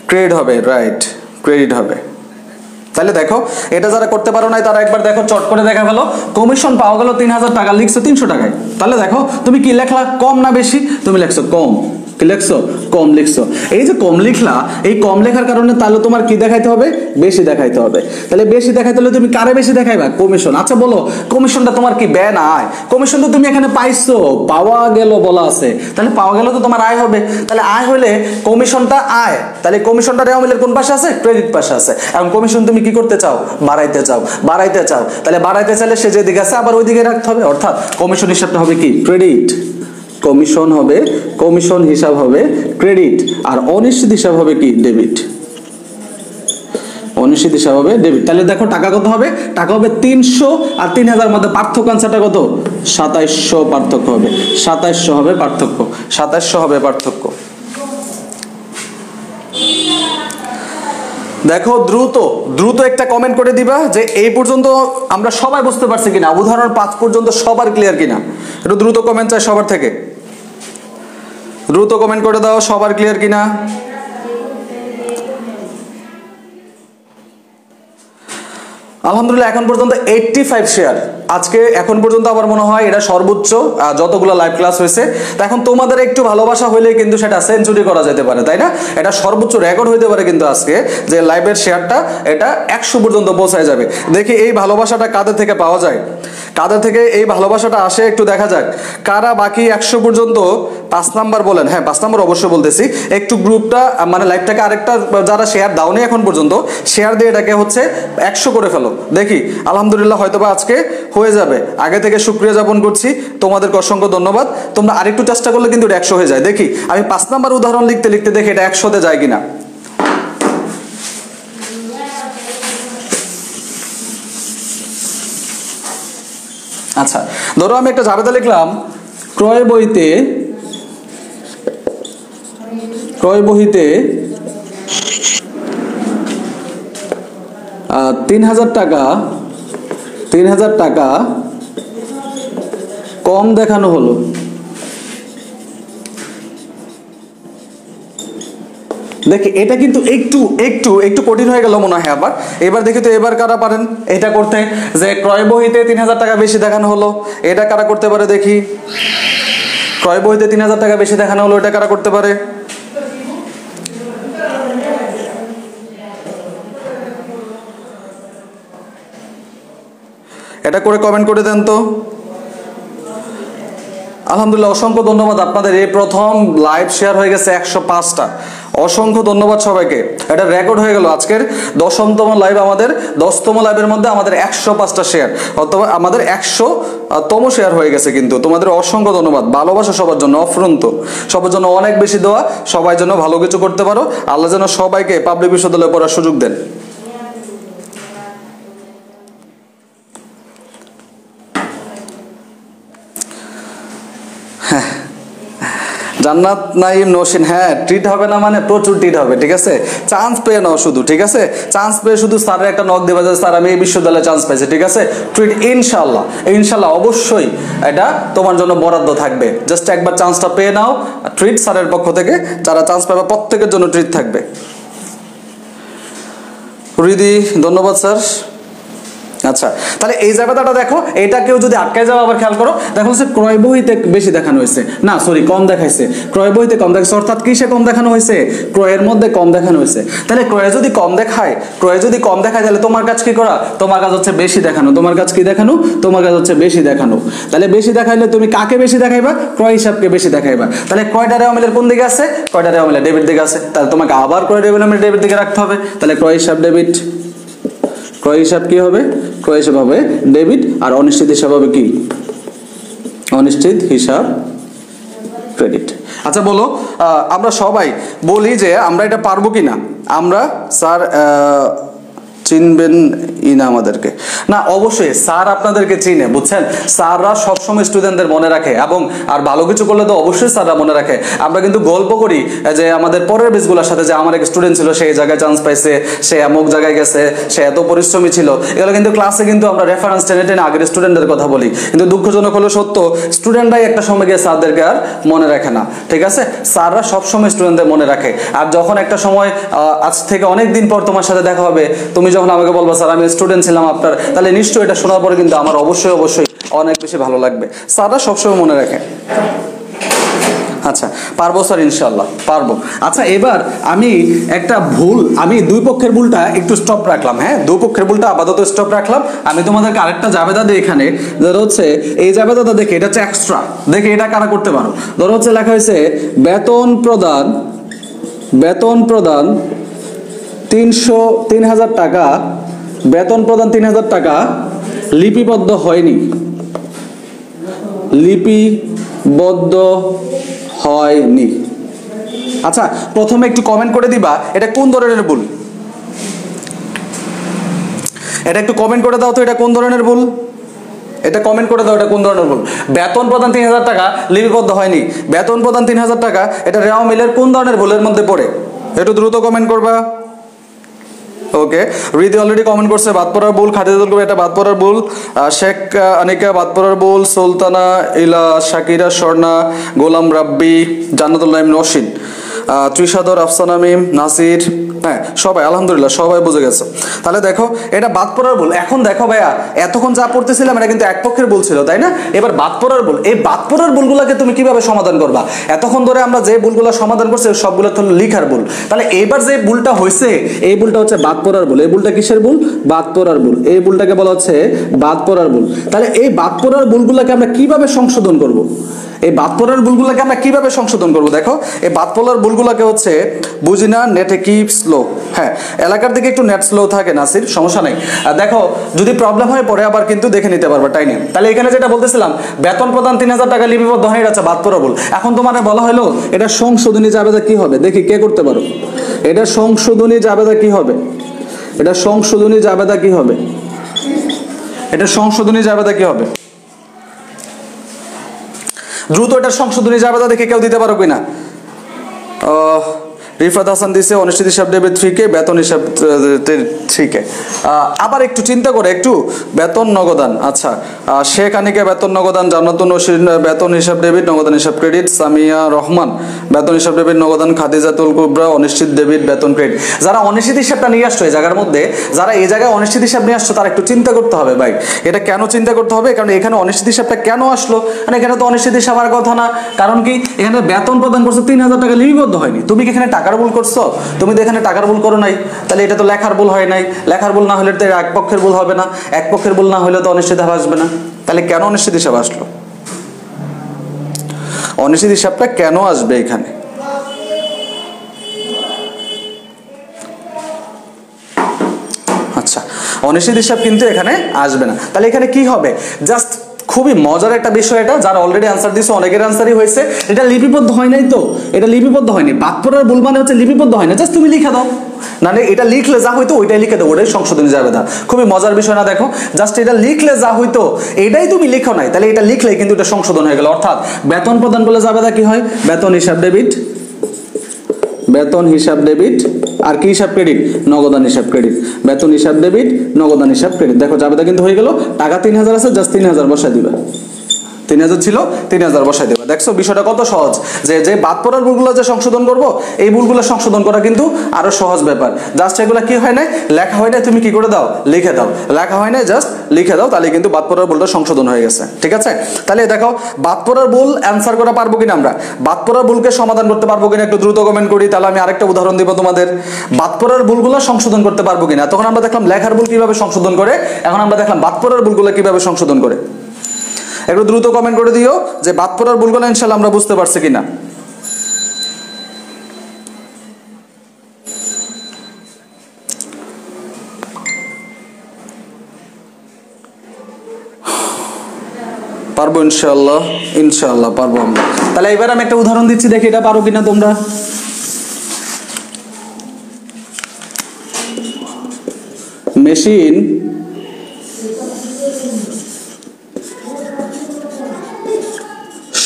ক্রেডিট হবে, রাইট, ক্রেডিট হবে। তাহলে দেখো, এটা যারা করতে পারো নাই তারা একবার দেখো, চট করে দেখা ফেলো। কমিশন পাওয়া গেল 3000 টাকা, লিখছো 300 টাকায়। তাহলে দেখো তুমি কি লেখলা, কম না বেশি? তুমি লিখছো কম। কি লিখছো? কম লিখছো। এই যে কম লিখলা, এই কম লেখার কারণে তাহলে তোমার কি দেখাইতে হবে? বেশি দেখাইতে হবে। তাহলে বেশি দেখাইতে হলে তুমি কারে বেশি দেখাইবা? কমিশন। আচ্ছা বলো, কমিশনটা তোমার কি ব্যয় না আয়? কমিশন তো তুমি এখানে পাইছো, পাওয়া গেল বলা আছে, তাহলে পাওয়া গেল তো তোমার আয় হবে। তাহলে আয় হলে কমিশনটা আয়, তাহলে কমিশনটা রেওয়া মিলের কোন পাশে আছে? ক্রেডিট পাশে আছে। এখন কমিশন তুমি কি করতে চাও? বাড়াইতে চাও। তাহলে বাড়াইতে চাইলে সে যেদিকে আছে আবার ওইদিকে রাখতে হবে, অর্থাৎ কমিশন হিসাবটা হবে কি? ক্রেডিট। কমিশন হিসাব হবে ক্রেডিট, আর অনিশ্চিত হিসাব হবে কি? ডেবিট। অনিশ্চিত হিসাব হবে ডেবিট। তাহলে দেখো টাকা কত হবে? টাকা হবে 300 আর 3000 মধ্যে পার্থক্য, আনসারটা কত? 2700 পার্থক্য হবে, 2700 হবে পার্থক্য, 2700 হবে পার্থক্য। দেখো দ্রুত দ্রুত একটা কমেন্ট করে দিবা যে এই পর্যন্ত আমরা সবাই বুঝতে পারছি কিনা, উদাহরণ 5 পর্যন্ত সবার ক্লিয়ার কিনা। একটু দ্রুত কমেন্ট চাই সবার থেকে, দ্রুত কমেন্ট করে দাও সবার ক্লিয়ার কিনা। আলহামদুলিল্লাহ এখন পর্যন্ত 85 শেয়ার আজকে, এখন পর্যন্ত আমার মনে হয় এটা সর্বোচ্চ যতগুলো লাইভ ক্লাস হয়েছে। তো এখন তোমাদের একটু ভালোবাসা হইলে কিন্তু সেটা সেঞ্চুরি করা যেতে পারে, তাই না? এটা সর্বোচ্চ রেকর্ড হইতে পারে কিন্তু আজকে যে লাইভের শেয়ারটা এটা 100 পর্যন্ত পৌঁছায় যাবে। দেখি এই ভালোবাসাটা কাদের থেকে পাওয়া যায়, কাদের থেকে এই ভালোবাসাটা আসে একটু দেখা যাক। কারা বাকি 100 পর্যন্ত 5 নাম্বার বলেন, হ্যাঁ 5 নাম্বার অবশ্যই বলতেছি। একটু গ্রুপটা মানে লাইভটাকে আরেকটা যারা শেয়ার দাওনি এখন পর্যন্ত শেয়ার দিয়ে এটাকে হচ্ছে 100 করে ফেলো। দেখি আলহামদুলিল্লাহ হয়তোবা আজকে হয়ে যাবে। আগে থেকে শুকরিয়া যাপন করছি, তোমাদেরকে অসংখ্য ধন্যবাদ। তোমরা আরেকটু চেষ্টা করলে কিন্তু এটা 100 হয়ে যায়। দেখি আমি 5 নাম্বার উদাহরণ লিখতে লিখতে দেখি এটা 100তে যায় কিনা। আচ্ছা ধরো আমি একটা জাবেদা লিখলাম, ক্রয় বইতে 3000 টাকা কম দেখানো হলো। দেখি এটা কিন্তু একটু একটু একটু কঠিন হয়ে গেল মনে হয়। আবার এবার দেখি তো এবার কারা পারেন এটা করতে, যে ক্রয় বইতে 3000 টাকা বেশি দেখানো হলো, এটা কারা করতে পারে দেখি। ক্রয় বইতে 3000 টাকা বেশি দেখানো হলো, এটা কারা করতে পারে? এটা করে কমেন্ট করে দেন তো। আলহামদুলিল্লাহ অসংখ্য ধন্যবাদ আপনাদের। এই প্রথম লাইভ শেয়ার হয়ে গেছে 105টা, অসংখ্য ধন্যবাদ সবাইকে। এটা রেকর্ড হয়ে গেল আজকের 10তম লাইভ, আমাদের 10তম লাইভের মধ্যে আমাদের 105টা শেয়ার, অথবা আমাদের 100তম শেয়ার হয়ে গেছে। কিন্তু তোমাদের অসংখ্য ধন্যবাদ, ভালোবাসা সবার জন্য অফুরন্ত, সবার জন্য অনেক বেশি দোয়া, সবাই যেন ভালো কিছু করতে পারো, আল্লাহ যেন সবাইকে পাবলিক বিশ্ববিদ্যালয়ে পড়ার সুযোগ দেন। জান্নাত নাইম নৌসিন, হ্যাঁ ট্রিট হবে না মানে প্রচুর ট্রিট হবে, ঠিক আছে? চান্স পেয়ে নাও শুধু, ঠিক আছে? চান্স পেয়ে শুধু স্যারের একটা নক দেবা যে স্যার আমি এই বিশ্ববিদ্যালয়ে চান্স পাইছি, ঠিক আছে? ট্রিট ইনশাল্লাহ ইনশাল্লাহ অবশ্যই এটা তোমার জন্য বরাদ্দ থাকবে। জাস্ট একবার চান্সটা পেয়ে নাও, ট্রিট স্যারের পক্ষ থেকে যারা চান্স পাবে প্রত্যেকের জন্য ট্রিট থাকবে। রিদি ধন্যবাদ স্যার। আচ্ছা তাহলে এই জায়গাটা দেখো, এটাকেও যদি আটকায় যাও আবার খেয়াল করো, দেখো হচ্ছে ক্রয় বইতে বেশি দেখানো হয়েছে, না সরি কম দেখাইছে, ক্রয় বইতে কম দেখাইছে, অর্থাৎ কিসে কম দেখানো হয়েছে? ক্রয়ের মধ্যে কম দেখানো হয়েছে। তাহলে ক্রয়ে যদি কম দেখায়, তাহলে তোমার কাজ কি করা? তোমার কাজ হচ্ছে বেশি দেখানো। তোমার কাজ কি দেখানো? তোমার কাজ হচ্ছে বেশি দেখানো। তাহলে বেশি দেখাইলে তুমি কাকে বেশি দেখাইবা? ক্রয় হিসাবকে বেশি দেখাইবা। তাহলে কয়টা রেওয়া মিলের কোন দিকে আছে? কয়টা রেওয়া মিলের ডেবিট দিকে আছে। তাহলে তোমাকে আবার ক্রয় রেওয়া মিলের ডেবিট দিকে রাখতে হবে। তাহলে ক্রয় হিসাব ডেবিট, ক্রয় হিসাব কি হবে? ক্রয় হিসাব হবে ডেবিট, আর অনিশ্চিত হিসাব হবে কি? অনিশ্চিত হিসাব ক্রেডিট। আচ্ছা বলো, আমরা সবাই বলি যে আমরা এটা পারবো কিনা? আমরা স্যার চিনবেন না আমাদেরকে? না অবশ্যই স্যার আপনাদেরকে চিনে, বুঝছেন? স্যাররা সবসময় স্টুডেন্টদের মনে রাখে, এবং আর ভালো কিছু করলে তো অবশ্যই স্যাররা মনে রাখে। আমরা কিন্তু গল্প করি যে আমাদের পরের বেচগুলোর সাথে, যে আমার এক স্টুডেন্ট ছিল সেই জায়গায় চান্স পাইছে, সে অমুক জায়গায় গেছে, সে এত পরিশ্রমী ছিল, এগুলো কিন্তু ক্লাসে কিন্তু আমরা রেফারেন্স টেনে টেনে আগের স্টুডেন্টদের কথা বলি। কিন্তু দুঃখজনক হলো সত্য, স্টুডেন্টরাই একটা সময় গিয়ে স্যারদেরকে আর মনে রাখে না, ঠিক আছে? স্যাররা সবসময় স্টুডেন্টদের মনে রাখে। আর যখন একটা সময় আজ থেকে অনেক দিন পর তোমার সাথে দেখা হবে, তুমি যখন আমাকে বলবো স্যার আমি স্টুডেন্ট ছিলাম আপনার, তাহলে নিশ্চয়ই এটা শোনার পরে কিন্তু আমার অবশ্যই অবশ্যই অনেক বেশি ভালো লাগবে। স্যাররা সবসময় মনে রাখে। আচ্ছা পারবো স্যার, ইনশাল্লাহ পারবো। আচ্ছা এবার আমি একটা ভুল, আমি দুই পক্ষের ভুলটা একটু স্টপ রাখলাম, হ্যাঁ দুই পক্ষের ভুলটা আপাতত স্টপ রাখলাম। আমি তোমাদেরকে আরেকটা জাবেদা দিই এখানে, ধরো হচ্ছে এই জাবেদাটা দেখে, এটা হচ্ছে এক্সট্রা, দেখে এটা কারা করতে পারো? ধরো হচ্ছে লেখা হয়েছে বেতন প্রদান 3000 টাকা, বেতন প্রদান 3000 টাকা লিপিবদ্ধ হয়নি, লিপিবদ্ধ হয়নি। আচ্ছা প্রথমে একটু কমেন্ট করে দিবা এটা কোন ধরনের ভুল, এটা একটু কমেন্ট করে দাও তো, এটা কোন ধরনের ভুল? এটা কমেন্ট করে দাও, এটা কোন ধরনের ভুল? বেতন প্রদান 3000 টাকা লিপিবদ্ধ হয়নি, বেতন প্রদান 3000 টাকা, এটা রেওয়া মিলের কোন ধরনের ভুলের মধ্যে পড়ে? একটু দ্রুত কমেন্ট করবা। ওকে, রিদি অলরেডি কমেন্ট করছে বাদ পড়ার ভুল, খাদিজাতুল কবির এটা বাদ পড়ার ভুল, শেখ আনিকা বাদ পড়ার ভুল, সুলতানা ইলা, শাকিরা স্বর্ণা, গোলাম রাব্বি, জান্নাতুল নাইম নওশিন, ত্রিশাদর, আফসানা মিম, নাসির, হ্যাঁ সবাই আলহামদুলিল্লাহ সবাই বুঝে গেছে। তাহলে দেখো এটা বাদ পড়ার ভুল। এখন দেখো ভাইয়া এতক্ষণ যা পড়তেছিলাম এটা কিন্তু এক পক্ষের ভুল ছিল, তাই না? এবার বাদ পড়ার ভুল, এই বাদ পড়ার ভুলগুলোকে তুমি কিভাবে সমাধান করবা? এতক্ষণ ধরে আমরা যে ভুলগুলো সমাধান করছি সবগুলো তো লিখার ভুল। তাহলে এইবার যে ভুলটা হয়েছে এই ভুলটা হচ্ছে বাদ পড়ার ভুল। এই ভুলটা কিসের ভুল? বাদ পড়ার ভুল। এই ভুলটাকে বলা হচ্ছে বাদ পড়ার ভুল। তাহলে এই বাদ পড়ার ভুলগুলোকে আমরা কিভাবে সংশোধন করব? এই বাদ পড়ার ভুলগুলোকে আমরা কিভাবে সংশোধন করব? দেখো এই বাদ পড়ার ভুলগুলোকে হচ্ছে বুঝি না, নেটে কি স্লো, হ্যাঁ এলাকার দিকে একটু নেট স্লো থাকে নাসির, সমস্যা নেই। আর দেখো যদি প্রবলেম হয় পরে আবার কিন্তু দেখে নিতে পারবে, তাই না? তাহলে এখানে যেটা বলতেছিলাম বেতন প্রদান 3000 টাকা লিপিবদ্ধ হয়ে যাচ্ছে, বাদ পড়ার ভুল। এখন তোমার বলা হলো এটা সংশোধনী জাবেদা কি হবে? দেখি কে করতে পারো। এটা সংশোধনী জাবেদা কি হবে? এটা সংশোধনী জাবেদা কি হবে? এটা সংশোধনী জাবেদা কি হবে? দ্রুত এটা সংশোধনী জাবেদা দেখে কেউ দিতে পারো কিনা? রিফাত হাসান দিছে অনিশ্চিত হিসাব দেবে 3K, বেতন হিসাব 3K। আবার একটু চিন্তা করে একটু বেতন নগদান, আচ্ছা শেখ আনিকা বেতন নগদান, জান্নাতুন নওশিন বেতন হিসাব ডেবিট নগদান হিসাব ক্রেডিট, সামিয়া রহমান বেতন হিসাব ডেবিট নগদান, খাদিজাতুল কুবরা অনিশ্চিত ডেবিট বেতন ক্রেডিট। যারা অনিশ্চিত হিসাবটা নিয়ে আসছো এই জায়গার মধ্যে, যারা এই জায়গায় অনিশ্চিত হিসাব নিয়ে আসছো তারা একটু চিন্তা করতে হবে ভাই। এটা কেন চিন্তা করতে হবে? কারণ এখানে অনিশ্চিত হিসাবটা কেন আসলো? মানে এখানে তো অনিশ্চিত হিসাব আর কথা না। কারণ কি এখানে বেতন প্রদান করছে 3000 টাকা লিপিবদ্ধ হয়নি। তুমি কি এখানে টাকার ভুল করছো? তুমি তো এখানে টাকার ভুল করো নাই, তাহলে এটা তো লেখার ভুল হয় নাই। লেখার ভুল না হলে তো এক পক্ষের ভুল হবে না, এক পক্ষের ভুল না হলে তো অনিশ্চিত হিসাব আসবে না। তাহলে কেন অনিশ্চিত হিসাব আসলো? অনিশ্চিত হিসাবটা কেন আসবে এখানে? আচ্ছা অনিশ্চিত হিসাব কিন্তু এখানে আসবে না। তাহলে এখানে কি হবে? জাস্ট খুবই মজার একটা বিষয় এটা, যারা অলরেডি আনসার দিয়েছে অনেকের আনসারই হয়েছে। এটা লিপিবদ্ধ হয় নাই তো, এটা লিপিবদ্ধ হয়নি। বাদ পড়ার ভুল মানে হচ্ছে লিপিবদ্ধ হয় না, জাস্ট তুমি লিখে দাও। না এটা লিখলে যা হইতো ওইটাই লিখে দেবো, ওটাই সংশোধনী জাবেদা। খুবই মজার বিষয় না? দেখো জাস্ট এটা লিখলে যা হইতো এটাই তুমি লিখো নাই, তাহলে এটা লিখলেই কিন্তু এটা সংশোধন হয়ে গেল। অর্থাৎ বেতন প্রদান করলে জাবেদা কি হয়? বেতন হিসাব ডেবিট, বেতন হিসাব ডেবিট, আর কি হিসাব ক্রেডিট? নগদান হিসাব ক্রেডিট। বেতন হিসাব ডেবিট, নগদান হিসাব ক্রেডিট। দেখো জাবেদা কিন্তু হয়ে গেল। টাকা 3000 আছে, জাস্ট 3000 বসাই দিবা। 3000 ছিল, 3000 বসাই দেবা। দেখছো বিষয়টা কত সহজ। যে বাদ পড়ার ভুলগুলো যে সংশোধন করব, এই ভুলগুলো সংশোধন করা কিন্তু আরো সহজ ব্যাপার। জাস্ট এগুলো কি হয় না, লেখা হয় না, তুমি কি করে দাও? লিখে দাও। লেখা হয় না, জাস্ট লিখে দাও, তাহলে কিন্তু বাদ পড়ার ভুলটা সংশোধন হয়ে গেছে। ঠিক আছে? তাহলে দেখো বাদ পড়ার ভুল অ্যান্সার করা পারবো কিনা আমরা? বাদ পড়ার ভুলকে সমাধান করতে পারবো কিনা একটু দ্রুত কমেন্ট করি। তাহলে আমি আরেকটা উদাহরণ দিব তোমাদের। বাদ পড়ার ভুলগুলো সংশোধন করতে পারবো কিনা? তখন আমরা দেখলাম লেখার ভুল কিভাবে সংশোধন করে, এখন আমরা দেখলাম বাদ পড়ার ভুলগুলো কিভাবে সংশোধন করে। একটু দ্রুত কমেন্ট করে দিও যে বাদ পড়ার ভুলগুলো ইনশাআল্লাহ আমরা বুঝতে পারছি কিনা। পারবো ইনশাআল্লাহ, ইনশাআল্লাহ পারবো আমরা। তাহলে এবার আমি একটা উদাহরণ দিচ্ছি, দেখি এটা পারো কিনা তোমরা। মেশিন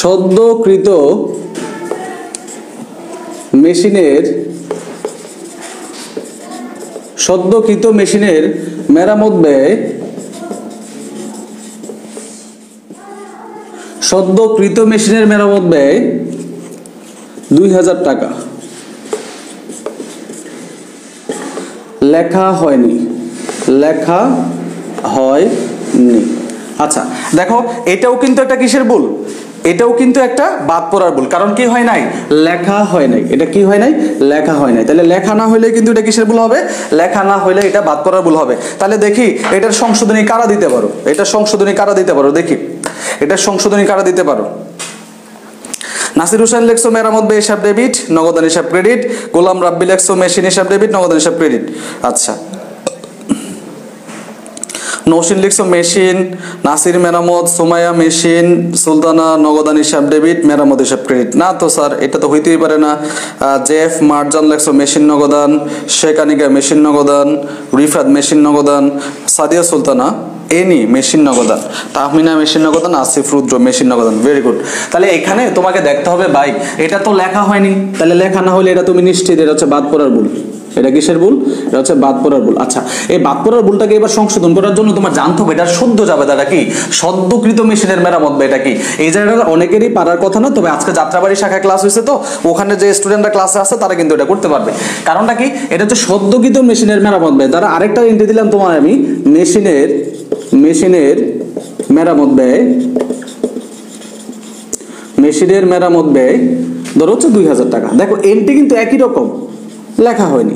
সদ্যকৃত মেশিনের মেরামত ব্যয় সদ্যকৃত মেশিনের মেরামত ব্যয় 2000 টাকা। লেখা হয়নি, লেখা হয়নি। আচ্ছা দেখো এটাও কিন্তু একটা কিসের ভুল? এটাও কিন্তু একটা বাদ পড়ার ভুল। কারণ কি হয় নাই? লেখা হয় নাই। এটা কি হয় নাই? লেখা হয় নাই। তাহলে লেখা না হইলে কিন্তু এটা কিসের ভুল হবে? লেখা না হইলে এটা বাদ পড়ার ভুল হবে। তাহলে দেখি এটার সংশোধনী কারা দিতে পারো? এটার সংশোধনী কারা দিতে পারো? দেখি এটার সংশোধনী কারা দিতে পারো। নাসির হোসেন লেখছো মেরামত ব্যয় হিসাব ডেবিট, নগদান হিসাব ক্রেডিট। গোলাম রাব্বি লেখছো মেশিন হিসাব ডেবিট, নগদান হিসাব ক্রেডিট। আচ্ছা নৌশিন লিখছো মেশিন, নাসির মেরামত, সুমাইয়া মেশিন, সুলতানা নগদান হিসাব ডেবিট, মেরামত হিসাব ক্রেডিট। না তো স্যার এটা তো হইতেই পারে না। জেফ মারজান লেখছো মেশিন নগদান, শেখ আনিকা মেশিন নগদান, রিফাত মেশিন নগদান, সাদিয়া সুলতানা এনি মেশিন নগদান, তাহমিনা মেশিন নগদান, আসিফ রুদ্র মেশিন নগদান। Very good. তাহলে এখানে তোমাকে দেখতে হবে ভাই এটা তো লেখা হয়নি, তাহলে লেখা না হলে এটা তুমি নিশ্চিত এটা হচ্ছে বাদ পড়ার ভুল। এটা কিসের ভুল? এটা হচ্ছে বাদ পড়ার ভুল। আচ্ছা, এই বাদ পড়ার ভুলটাকে এবার সংশোধন করার জন্য তোমার জানতে হবে এটা সদ্য জাবেদাটা কি, সদ্যকৃত মেশিনের মেরামত ব্যয় এটা কি। এই জায়গাটা অনেকেরই পারার কথা না, তবে আজকে যাত্রাবাড়ি শাখা ক্লাস হয়েছে তো ওখানে যে স্টুডেন্টরা ক্লাসে আছে তারা কিন্তু এটা করতে পারবে। কারণটা কি, এটা হচ্ছে সদ্যকৃত মেশিনের মেরামত ব্যয়। তারা আরেকটা এন্ট্রি দিলাম তোমার আমি, মেশিনের মেরামত ব্যয়, মেশিনের মেরামত ব্যয় ধরো হচ্ছে 2000 টাকা। দেখো এন্ট্রি কিন্তু একই রকম, লেখা হয়নি।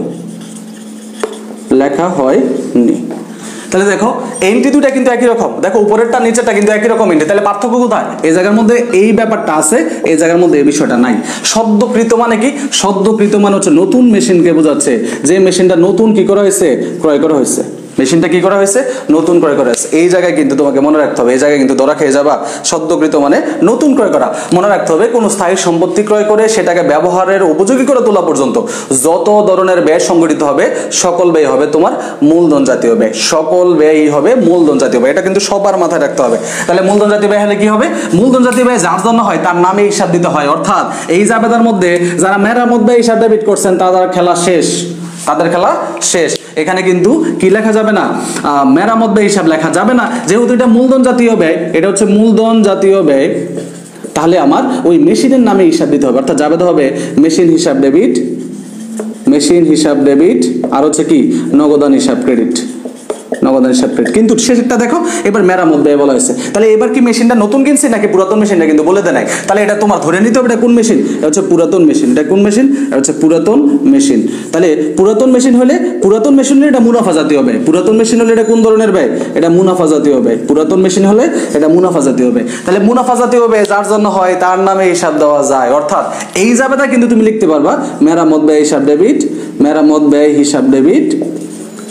তাহলে দেখো এন্ট্রি দুটা কিন্তু একই রকম, দেখো উপরেরটা নিচেরটা কিন্তু একই রকম এন্ট্রি, তাহলে পার্থক্য কোথায়? এই জায়গার মধ্যে এই ব্যাপারটা আছে, এই জায়গার মধ্যে এই বিষয়টা নাই। সদ্যকৃত মানে কি? সদ্যকৃত মানে হচ্ছে নতুন মেশিনকে বোঝাচ্ছে, যে মেশিনটা নতুন কি করা হয়েছে, ক্রয় করা হয়েছে। মেশিনটা কি করা হয়েছে? নতুন ক্রয় করা হয়েছে। এই জায়গায় কিন্তু তোমাকে মনে রাখতে হবে, এই জায়গায় কিন্তু ধরা খেয়ে যাবা। সদ্যকৃত মানে নতুন ক্রয় করা। মনে রাখতে হবে কোন স্থায়ী সম্পত্তি ক্রয় করে সেটাকে ব্যবহারের উপযোগী করে তোলা পর্যন্ত যত ধরনের ব্যয় সংগঠিত হবে সকল ব্যয় হবে তোমার মূলধন জাতীয় ব্যয়। সকল ব্যয়ই হবে মূলধন জাতীয় ব্যয়, এটা কিন্তু সবার মাথায় রাখতে হবে। তাহলে মূলধন জাতীয় ব্যয় হলে কি হবে? মূলধন জাতীয় ব্যয় যার জন্য হয় তার নামে হিসাব দিতে হয়। অর্থাৎ এই জাবেদার মধ্যে যারা মেরামত ব্যয় হিসাব ডেবিট করছেন তাদের খেলা শেষ, তাদের খেলা শেষ। এখানে কিন্তু কি লেখা যাবে না, মেরামত ব্যয় হিসাব লেখা যাবে না, যেহেতু এটা মূলধন জাতীয় ব্যয়, এটা হচ্ছে মূলধন জাতীয় ব্যয়। তাহলে আমার ওই মেশিনের নামে হিসাব দিতে হবে, অর্থাৎ যাবে হবে মেশিন হিসাব ডেবিট, মেশিন হিসাব ডেবিট, আর হচ্ছে কি নগদান হিসাব ক্রেডিট, নগদান হিসাব ক্রেডিট। কিন্তু শেষেরটা দেখো এবার মেরামত ব্যয় বলা হয়েছে। তাহলে এবার কি মেশিনটা নতুন কিনছে নাকি পুরাতন মেশিনটা কিন্তু বলে দেয় নাই। তাহলে এটা তোমার ধরে নিতে হবে এটা কোন মেশিন, এটা হচ্ছে পুরাতন মেশিন। এটা কোন মেশিন? এটা হচ্ছে পুরাতন মেশিন। তাহলে পুরাতন মেশিন হলে, পুরাতন মেশিন হলে এটা মুনাফা জাতীয় ব্যয়। পুরাতন মেশিন হলে এটা কোন ধরনের ব্যয়? এটা মুনাফা জাতীয় ব্যয়। পুরাতন মেশিন হলে এটা মুনাফা জাতীয় ব্যয়। তাহলে মুনাফা জাতীয় ব্যয় যার জন্য হয় তার নামে হিসাব দেওয়া যায়। অর্থাৎ এই জাবেদা কিন্তু তুমি লিখতে পারবা মেরামত ব্যয় হিসাব ডেবিট, মেরামত ব্যয় হিসাব ডেবিট,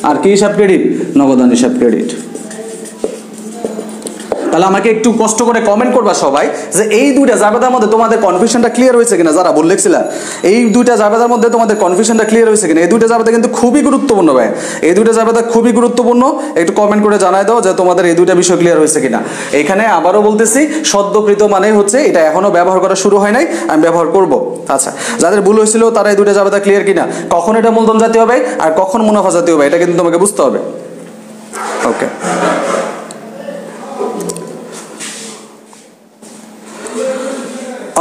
আর কি হিসাব ক্রেডিট? নগদান হিসাব ক্রেডিট। তাহলে আমাকে একটু কষ্ট করে কমেন্ট করবা সবাই যে এই দুইটা জাবেদার মধ্যে তোমাদের কনফিউশনটা ক্লিয়ার হয়েছে কিনা। যারা ভুল লিখছিলা এই দুইটা জাবেদার মধ্যে তোমাদের কনফিউশনটা ক্লিয়ার হয়েছে কিনা। এই দুইটা জাবেদা কিন্তু খুবই গুরুত্বপূর্ণ ভাই, এই দুইটা জাবেদা খুবই গুরুত্বপূর্ণ। একটু কমেন্ট করে জানাই দাও যে তোমাদের এই দুইটা বিষয় ক্লিয়ার হয়েছে কিনা। এখানে আবারও বলতেছি সদ্যকৃত মানে হচ্ছে এটা এখনো ব্যবহার করা শুরু হয় নাই, আমি ব্যবহার করব। আচ্ছা, যাদের ভুল হয়েছিল তারা এই দুইটা জাবেদা ক্লিয়ার কিনা, কখন এটা মূলধন জাতীয় ব্যয় আর কখন মুনাফা জাতীয় ব্যয়, এটা কিন্তু তোমাকে বুঝতে হবে। ওকে,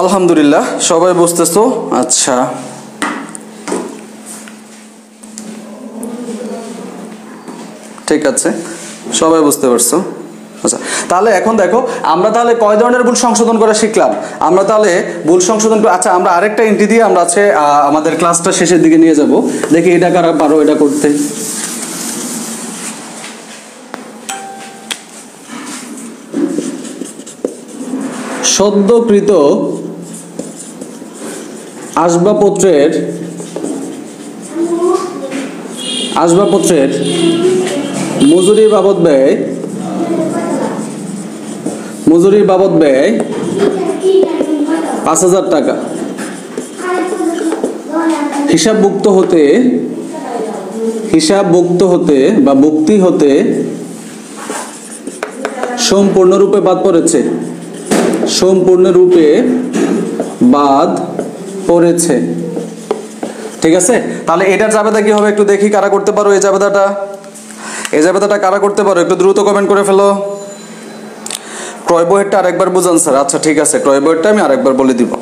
আলহামদুলিল্লাহ সবাই বুঝতেছো? আচ্ছা, ঠিক আছে, সবাই বুঝতে পারছো। আচ্ছা, তাহলে এখন দেখো আমরা তাহলে কয় ধরনের ভুল সংশোধন করা শিখলাম। আমরা তাহলে ভুল সংশোধন করে, আচ্ছা আমরা আরেকটা এন্ট্রি দিয়ে আমরা আছে আমাদের ক্লাসটা শেষের দিকে নিয়ে যাব। দেখি এটা কারা পারো এটা করতে। সদ্যকৃত আসবাবপত্রের মজুরি বাবদ ব্যয়, মজুরির বাবদ ব্যয় 5000 টাকা হিসাবভুক্ত হতে বা ভুক্তি হতে সম্পূর্ণরূপে বাদ পড়েছে, সম্পূর্ণরূপে বাদ পড়েছে। ঠিক আছে, তাহলে এটার জাবেদা কি হবে একটু দেখি কারা করতে পারো। এই জাবেদাটা কারা করতে পারো একটু দ্রুত কমেন্ট করে ফেলো। ক্রয় বইয়েরটা আরেকবার বুঝান স্যার। আচ্ছা ঠিক আছে, ক্রয় বইয়েরটা আমি আরেকবার বলে দিব।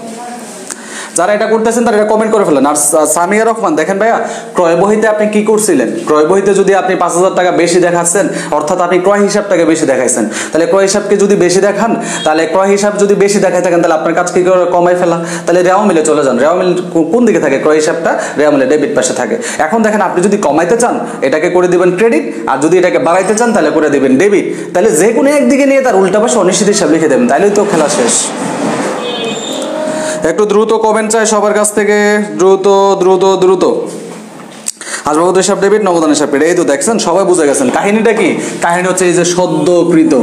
যারা এটা করতেছেন তারা এটা কমেন্ট করে ফেলেন। আর সামিয়া রহমান দেখেন ভাইয়া, ক্রয় বহিতে আপনি কি করছিলেন? ক্রয় বহিতে যদি আপনি 5000 টাকা বেশি দেখাচ্ছেন, অর্থাৎ আপনি ক্রয় হিসাবটাকে বেশি দেখাইছেন, তাহলে ক্রয় হিসাবকে যদি বেশি দেখান, তাহলে ক্রয় হিসাব যদি বেশি দেখাই থাকেন তাহলে আপনার কাজ কি করে কমাই ফেলা। তাহলে রেওয়া মিলে চলে যান। রেওয়া মিল কোন দিকে থাকে? ক্রয় হিসাবটা রেওয়া মিলে ডেবিট পাশে থাকে। এখন দেখেন আপনি যদি কমাইতে চান এটাকে করে দিবেন ক্রেডিট, আর যদি এটাকে বাড়াইতে চান তাহলে করে দিবেন ডেবিট। তাহলে যে কোনো একদিকে নিয়ে তার উল্টা পাশে অনিশ্চিত হিসাব লিখে দেবেন, তাহলেই তো খেলা শেষ। একটু দ্রুত কমেন্ট চাই সবার কাছ থেকে, দ্রুত দ্রুত দ্রুত। আসবাবপত্র হিসাব ডেবিট, নগদান হিসাব ক্রেডিট। এই তো দেখছেন সবাই বুঝে গেছেন কাহিনীটা কি। কাহিনী হচ্ছে এই যে সদ্যকৃত,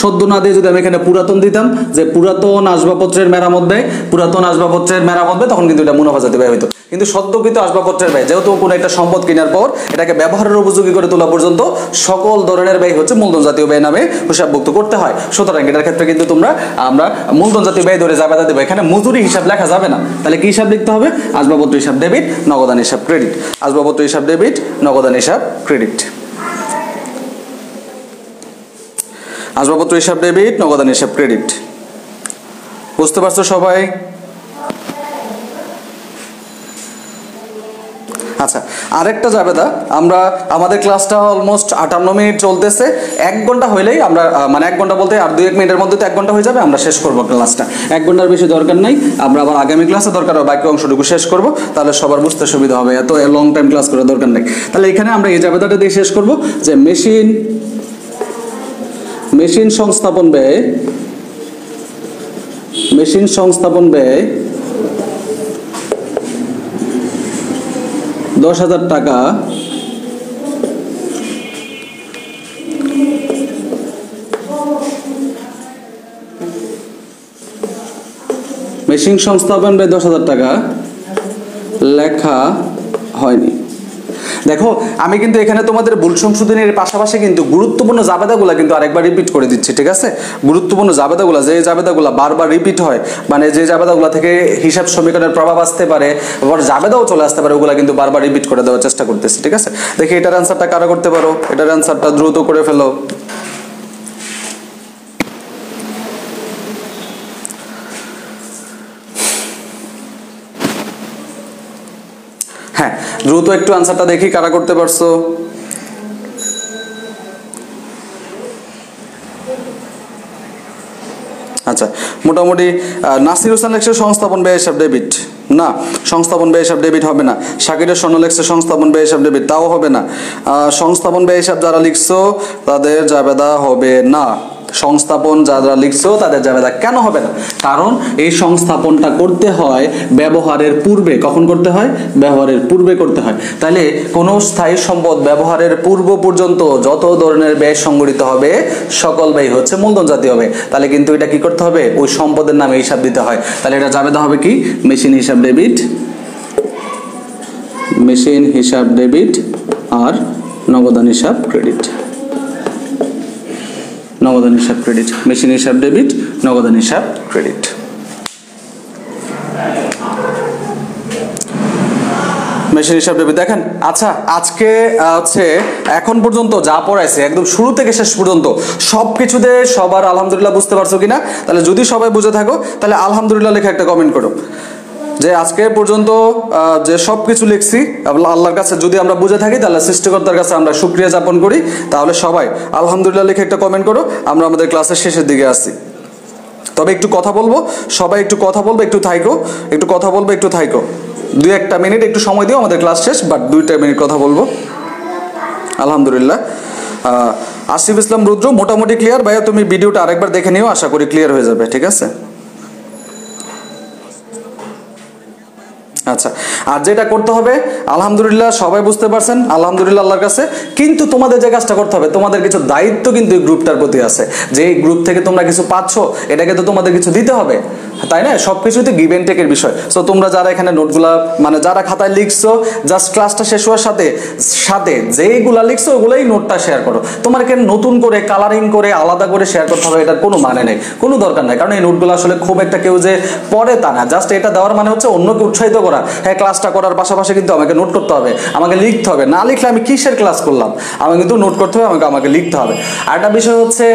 সদ্য না দিয়ে যদি আমি এখানে পুরাতন দিতাম, যে পুরাতন আসবাবপত্রের মেরামত ব্যয়, পুরাতন আসবাবপত্রের মেরামত ব্যয়, তখন কিন্তু এটা মুনাফা জাতীয় ব্যয় হইতো। কিন্তু সদ্যকৃত আসবাবপত্রের ব্যয়, যেহেতু কোনো একটা সম্পদ কেনার পর এটাকে ব্যবহারের উপযোগী করে তোলা পর্যন্ত সকল ধরনের ব্যয় হচ্ছে মূলধন জাতীয় ব্যয় নামে হিসাবভুক্ত করতে হয়। সুতরাং এটার ক্ষেত্রে কিন্তু আমরা মূলধন জাতীয় ব্যয় ধরে জাবেদা দেবো। এখানে মজুরি হিসাব লেখা যাবে না। তাহলে কি হিসাব লিখতে হবে? আসবাবপত্র হিসাব ডেবিট, নগদান হিসাব ক্রেডিট। আসবাবপত্র হিসাব ডেবিট, নগদান হিসাব ক্রেডিট। আসবাবপত্র হিসাব ডেবিট, নগদান হিসাব ক্রেডিট। বুঝতে পারছো সবাই? আচ্ছা, আরেকটা জাবেদা, আমরা আমাদের ক্লাসটা অলমোস্ট 58 মিনিট চলতেছে, 1 ঘন্টা হইলেই আমরা মানে 1 ঘন্টা বলতে আর 2-1 মিনিটের মধ্যে তো 1 ঘন্টা হয়ে যাবে, আমরা শেষ করবো ক্লাসটা। 1 ঘন্টার বেশি দরকার নাই, আমরা আবার আগামী ক্লাসে দরকার হয় বাকি অংশটুকু শেষ করব, তাহলে সবার বুঝতে সুবিধা হবে, এত লং টাইম ক্লাস করার দরকার নেই। তাহলে এখানে আমরা এই জাবেদাটা দিয়ে শেষ করব যে মেশিন সংস্থাপন ব্যয়, মেশিন সংস্থাপন ব্যয় 10,000 টাকা মেশিন সংস্থাপন ব্যয় 10,000 টাকা লেখা হয়নি। দেখো আমি কিন্তু এখানে তোমাদের ভুল সংশোধনের পাশাপাশি কিন্তু গুরুত্বপূর্ণ জাবেদাগুলো কিন্তু আরেকবার রিপিট করে দিচ্ছি, ঠিক আছে? গুরুত্বপূর্ণ জাবেদাগুলো, যে জাবেদাগুলো বারবার রিপিট হয়, মানে যে জাবেদাগুলো থেকে হিসাব সমীকরণের প্রভাব আসতে পারে, আবার জাবেদাও চলে আসতে পারে, ওগুলো কিন্তু বারবার রিপিট করে দেওয়ার চেষ্টা করতেছি, ঠিক আছে? দেখি এটার অ্যান্সারটা কারা করতে পারো, এটার অ্যান্সারটা দ্রুত করে ফেলো। হ্যাঁ, দ্রুত একটু আনসারটা দেখি কারা করতে পারছো। আচ্ছা, মোটামুটি নাসির হোসেন লেখছে সংস্থাপন ব্যয় হিসাব ডেবিট, না সংস্থাপন ব্যয় হিসাব ডেবিট হবে না। শাকিরের স্বর্ণ লেখছে সংস্থাপন ব্যয় হিসাব ডেবিট, তাও হবে না। সংস্থাপন ব্যয় হিসাব যারা লিখছো তাদের জাবেদা হবে না। সংস্থাপন যারা লিখছো তাদের জাবেদা কেন হবে না? কারণ এই সংস্থাপনটা করতে হয় ব্যবহারের পূর্বে। কখন করতে হয়? ব্যবহারের পূর্বে করতে হয়। তাহলে কোনো স্থায়ী সম্পদ ব্যবহারের পূর্ব পর্যন্ত যত ধরনের ব্যয় সংগঠিত হবে সকল ব্যয় হচ্ছে মূলধন জাতীয় হবে। তাহলে কিন্তু এটা কি করতে হবে? ওই সম্পদের নামে হিসাব দিতে হয়। তাহলে এটা জাবেদা হবে কি? মেশিন হিসাব ডেবিট, মেশিন হিসাব ডেবিট আর নগদান হিসাব ক্রেডিট। নগদান হিসাব ক্রেডিট, মেশিন হিসাব ডেবিট, নগদান হিসাব ক্রেডিট। মেশিন হিসাব ডেবিট দেখেন। আচ্ছা, আজকে হচ্ছে এখন পর্যন্ত যা পড়াইছে একদম শুরু থেকে শেষ পর্যন্ত সবকিছুতে সবার আলহামদুলিল্লাহ বুঝতে পারছো কিনা? তাহলে যদি সবাই বুঝে থাকো তাহলে আলহামদুলিল্লাহ লিখে একটা কমেন্ট করো যে আজকে পর্যন্ত যে সব কিছু লিখছি আল্লাহর কাছে যদি আমরা বুঝে থাকি তাহলে সৃষ্টিকর্তার কাছে আমরা শুকরিয়া যাপন করি। তাহলে সবাই আলহামদুলিল্লাহ লিখে একটা কমেন্ট করো। আমরা আমাদের ক্লাসের শেষের দিকে আসছি, তবে একটু কথা বলবো, সবাই একটু কথা বলবো, একটু থাইকো, একটু কথা বলবো, একটু থাইকো, 2-1 মিনিট একটু সময় দিও, আমাদের ক্লাস শেষ, বাট 2 মিনিট কথা বলবো। আলহামদুলিল্লাহ। আসিফ ইসলাম রুদ্র মোটামুটি ক্লিয়ার। ভাইয়া তুমি ভিডিওটা আরেকবার দেখে নিও, আশা করি ক্লিয়ার হয়ে যাবে, ঠিক আছে? আচ্ছা, আর যেটা করতে হবে আলহামদুলিল্লাহ সবাই বুঝতে পারছেন, আলহামদুলিল্লাহ আল্লাহর কাছে। কিন্তু তোমাদের যে কাজটা করতে হবে, তোমাদের কিছু দায়িত্ব কিন্তু এই গ্রুপটার প্রতি আছে, যে এই গ্রুপ থেকে তোমরা কিছু পাচ্ছ, এটাকে তো তোমাদের কিছু দিতে হবে, তাই না? সবকিছুতে গিভ এন্ড টেকের বিষয়। সো তোমরা যারা এখানে নোটগুলা মানে যারা খাতায় লিখছো, জাস্ট ক্লাসটা শেষ হওয়ার সাথে সাথে যেইগুলা লিখছো ওগুলাই নোটটা শেয়ার করো। তোমাকে নতুন করে কালারিং করে আলাদা করে শেয়ার করতে হবে, এটার কোনো মানে নেই, কোনো দরকার নাই। কারণ এই নোটগুলো আসলে খুব একটা কেউ যে পড়ে তা না, জাস্ট এটা দেওয়ার মানে হচ্ছে অন্যকে উৎসাহিত করা। হ্যাঁ, ক্লাসটা করার পাশাপাশি কিন্তু আমাকে নোট করতে হবে, আমাকে লিখতে হবে, না লিখলে আমি কিসের ক্লাস করলাম? আমাকে কিন্তু নোট করতে হবে, আমাকে লিখতে হবে। আর একটা বিষয় হচ্ছে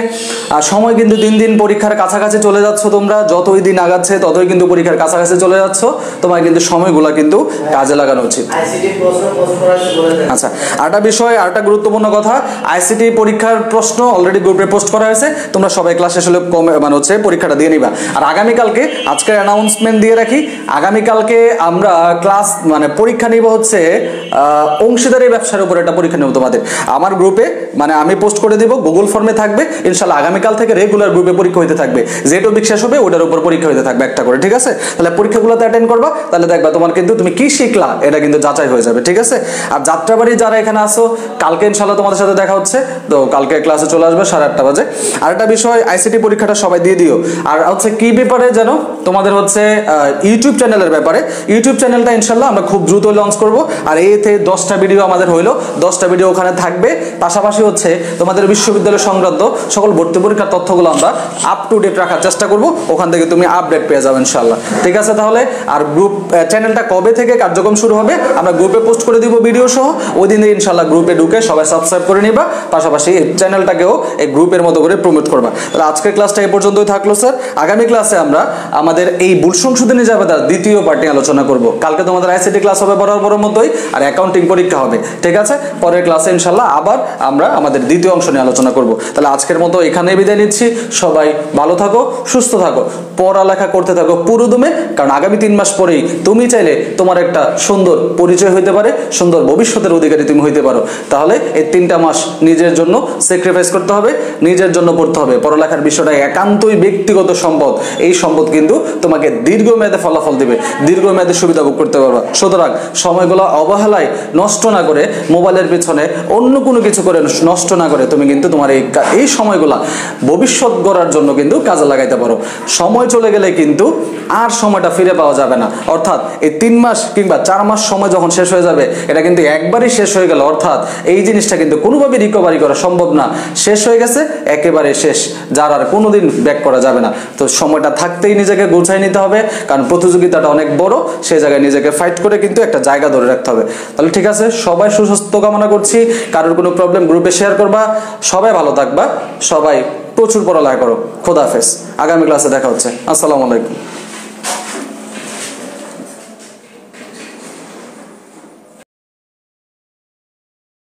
সময় কিন্তু দিন দিন পরীক্ষার কাছাকাছি চলে যাচ্ছ, তোমরা যতই দিন আগাচ্ছে ততই কিন্তু পরীক্ষার কাছাকাছি চলে যাচ্ছ, তোমার কিন্তু সময়গুলো কিন্তু কাজে লাগানো উচিত। আচ্ছা, আরেকটা বিষয়, আরেকটা গুরুত্বপূর্ণ কথা, আইসিটি পরীক্ষার প্রশ্ন অলরেডি গ্রুপে পোস্ট করা হয়েছে, তোমরা সবাই ক্লাসে আসলে মানে হচ্ছে পরীক্ষাটা দিয়ে নিবা। আর আগামীকালকে আজকের অ্যানাউন্সমেন্ট দিয়ে রাখি, আগামীকালকে আমরা ক্লাস মানে পরীক্ষা নিব হচ্ছে অংশীদারি ব্যবসার উপর একটা পরীক্ষা নেব তোমাদের। আমার গ্রুপে মানে আমি পোস্ট করে দিব, গুগল ফর্মে থাকবে, ইনশাল্লাহ আগামীকাল থেকে রেগুলার গ্রুপে পরীক্ষা হইতে থাকবে, যে টপিক শেষ হবে ওটার উপর পরীক্ষা হইতে থাকবে একটা করে, ঠিক আছে? তাহলে পরীক্ষাগুলোতে অ্যাটেন্ড করবা, তাহলে দেখবা তোমার কিন্তু তুমি কি শিখলা এটা কিন্তু যাচাই হয়ে যাবে, ঠিক আছে? আর যাত্রাবাড়ি যারা এখানে আসো, কালকে ইনশাল্লাহ তোমাদের সাথে দেখা হচ্ছে, তো কালকে ক্লাসে চলে আসবে 8:30 বাজে। আর একটা বিষয়, আইসিটি পরীক্ষাটা সবাই দিয়ে দিও। আর হচ্ছে কি ব্যাপারে যেন তোমাদের হচ্ছে ইউটিউব চ্যানেলের ব্যাপারে, ইউটিউব চ্যানেলটা ইনশাল্লাহ আমরা খুব দ্রুত লঞ্চ করব। আর এতে 10টা ভিডিও আমাদের হইলো, 10টা ভিডিও ওখানে থাকবে। পাশাপাশি হচ্ছে তোমাদের বিশ্ববিদ্যালয় সংক্রান্ত সকল ভর্তি পরীক্ষার তথ্যগুলো আমরা আপ টু ডেট রাখার চেষ্টা করব, ওখান থেকে তুমি আপডেট আপডেট পেয়ে যাবেন ইনশাআল্লাহ। ঠিক আছে, তাহলে আর গ্রুপ চ্যানেলটা কবে থেকে কার্যক্রম শুরু হবে আমরা গ্রুপে পোস্ট করে দিব ভিডিও সহ, ওই দিনে ইনশাআল্লাহ গ্রুপে ঢুকে সবাই সাবস্ক্রাইব করে নিবা, পাশাপাশি এই চ্যানেলটাকেও এই গ্রুপের মতো করে প্রমোট করবা। তাহলে আজকের ক্লাসটা এই পর্যন্তই থাকলো স্যার। আগামী ক্লাসে আমরা আমাদের এই ভুল সংশোধনী জাবেদার দ্বিতীয় পার্ট নিয়ে আলোচনা করব। কালকে তোমাদের আইসিটি ক্লাস হবে বরাবরের মতোই, আর অ্যাকাউন্টিং পরীক্ষা হবে। ঠিক আছে, পরের ক্লাসে ইনশাআল্লাহ আবার আমরা আমাদের দ্বিতীয় অংশ নিয়ে আলোচনা করব। তাহলে আজকের মতো এখানেই বিদায় নিচ্ছি। সবাই ভালো থাকো, সুস্থ থাকো, পড়ালেখা করতে থাকো পুরো দমে, কারণ আগামী 3 মাস পরেই তুমি চাইলে তোমার একটা সুন্দর পরিচয় হইতে পারে, সুন্দর ভবিষ্যতের অধিকারী তুমি হইতে পারো। তাহলে এই 3টা মাস নিজের জন্য স্যাক্রিফাইস করতে হবে, নিজের জন্য পড়তে হবে। পড়ালেখার বিষয়টা একান্তই ব্যক্তিগত সম্পদ, এই সম্পদ কিন্তু তোমাকে দীর্ঘমেয়াদে ফলাফল দিবে, দীর্ঘমেয়াদে সুবিধা ভোগ করতে পারবা। সুতরাং সময়গুলো অবহেলায় নষ্ট না করে, মোবাইলের পিছনে অন্য কোনো কিছু করে নষ্ট না করে তুমি কিন্তু তোমার এই সময়গুলা ভবিষ্যৎ গড়ার জন্য কিন্তু কাজে লাগাইতে পারো। সময় চলে গেলে কিন্তু আর সময়টা ফিরে পাওয়া যাবে না। অর্থাৎ এই 3 মাস কিংবা 4 মাস সময় যখন শেষ হয়ে যাবে, এটা কিন্তু একবারই শেষ হয়ে গেল। অর্থাৎ এই জিনিসটা কিন্তু কোনোভাবে রিকভারি করা সম্ভব না, শেষ হয়ে গেছে, একেবারে শেষ, যার আর কোনোদিন ব্যাক করা যাবে না। তো সময়টা থাকতেই নিজেকে গুছাই নিতে হবে, কারণ প্রতিযোগিতাটা অনেক বড়, সেই জায়গায় নিজেকে ফাইট করে কিন্তু একটা জায়গা ধরে রাখতে হবে। তাহলে ঠিক আছে, সবাই সুস্বাস্থ্য কামনা করছি। কারোর কোনো প্রবলেম গ্রুপে শেয়ার করবা। সবাই ভালো থাকবা, সবাই প্রচুর পড়ালেখা করো। খোদা হাফেজ। আগামী ক্লাসে দেখা হচ্ছে। আসসালামু আলাইকুম।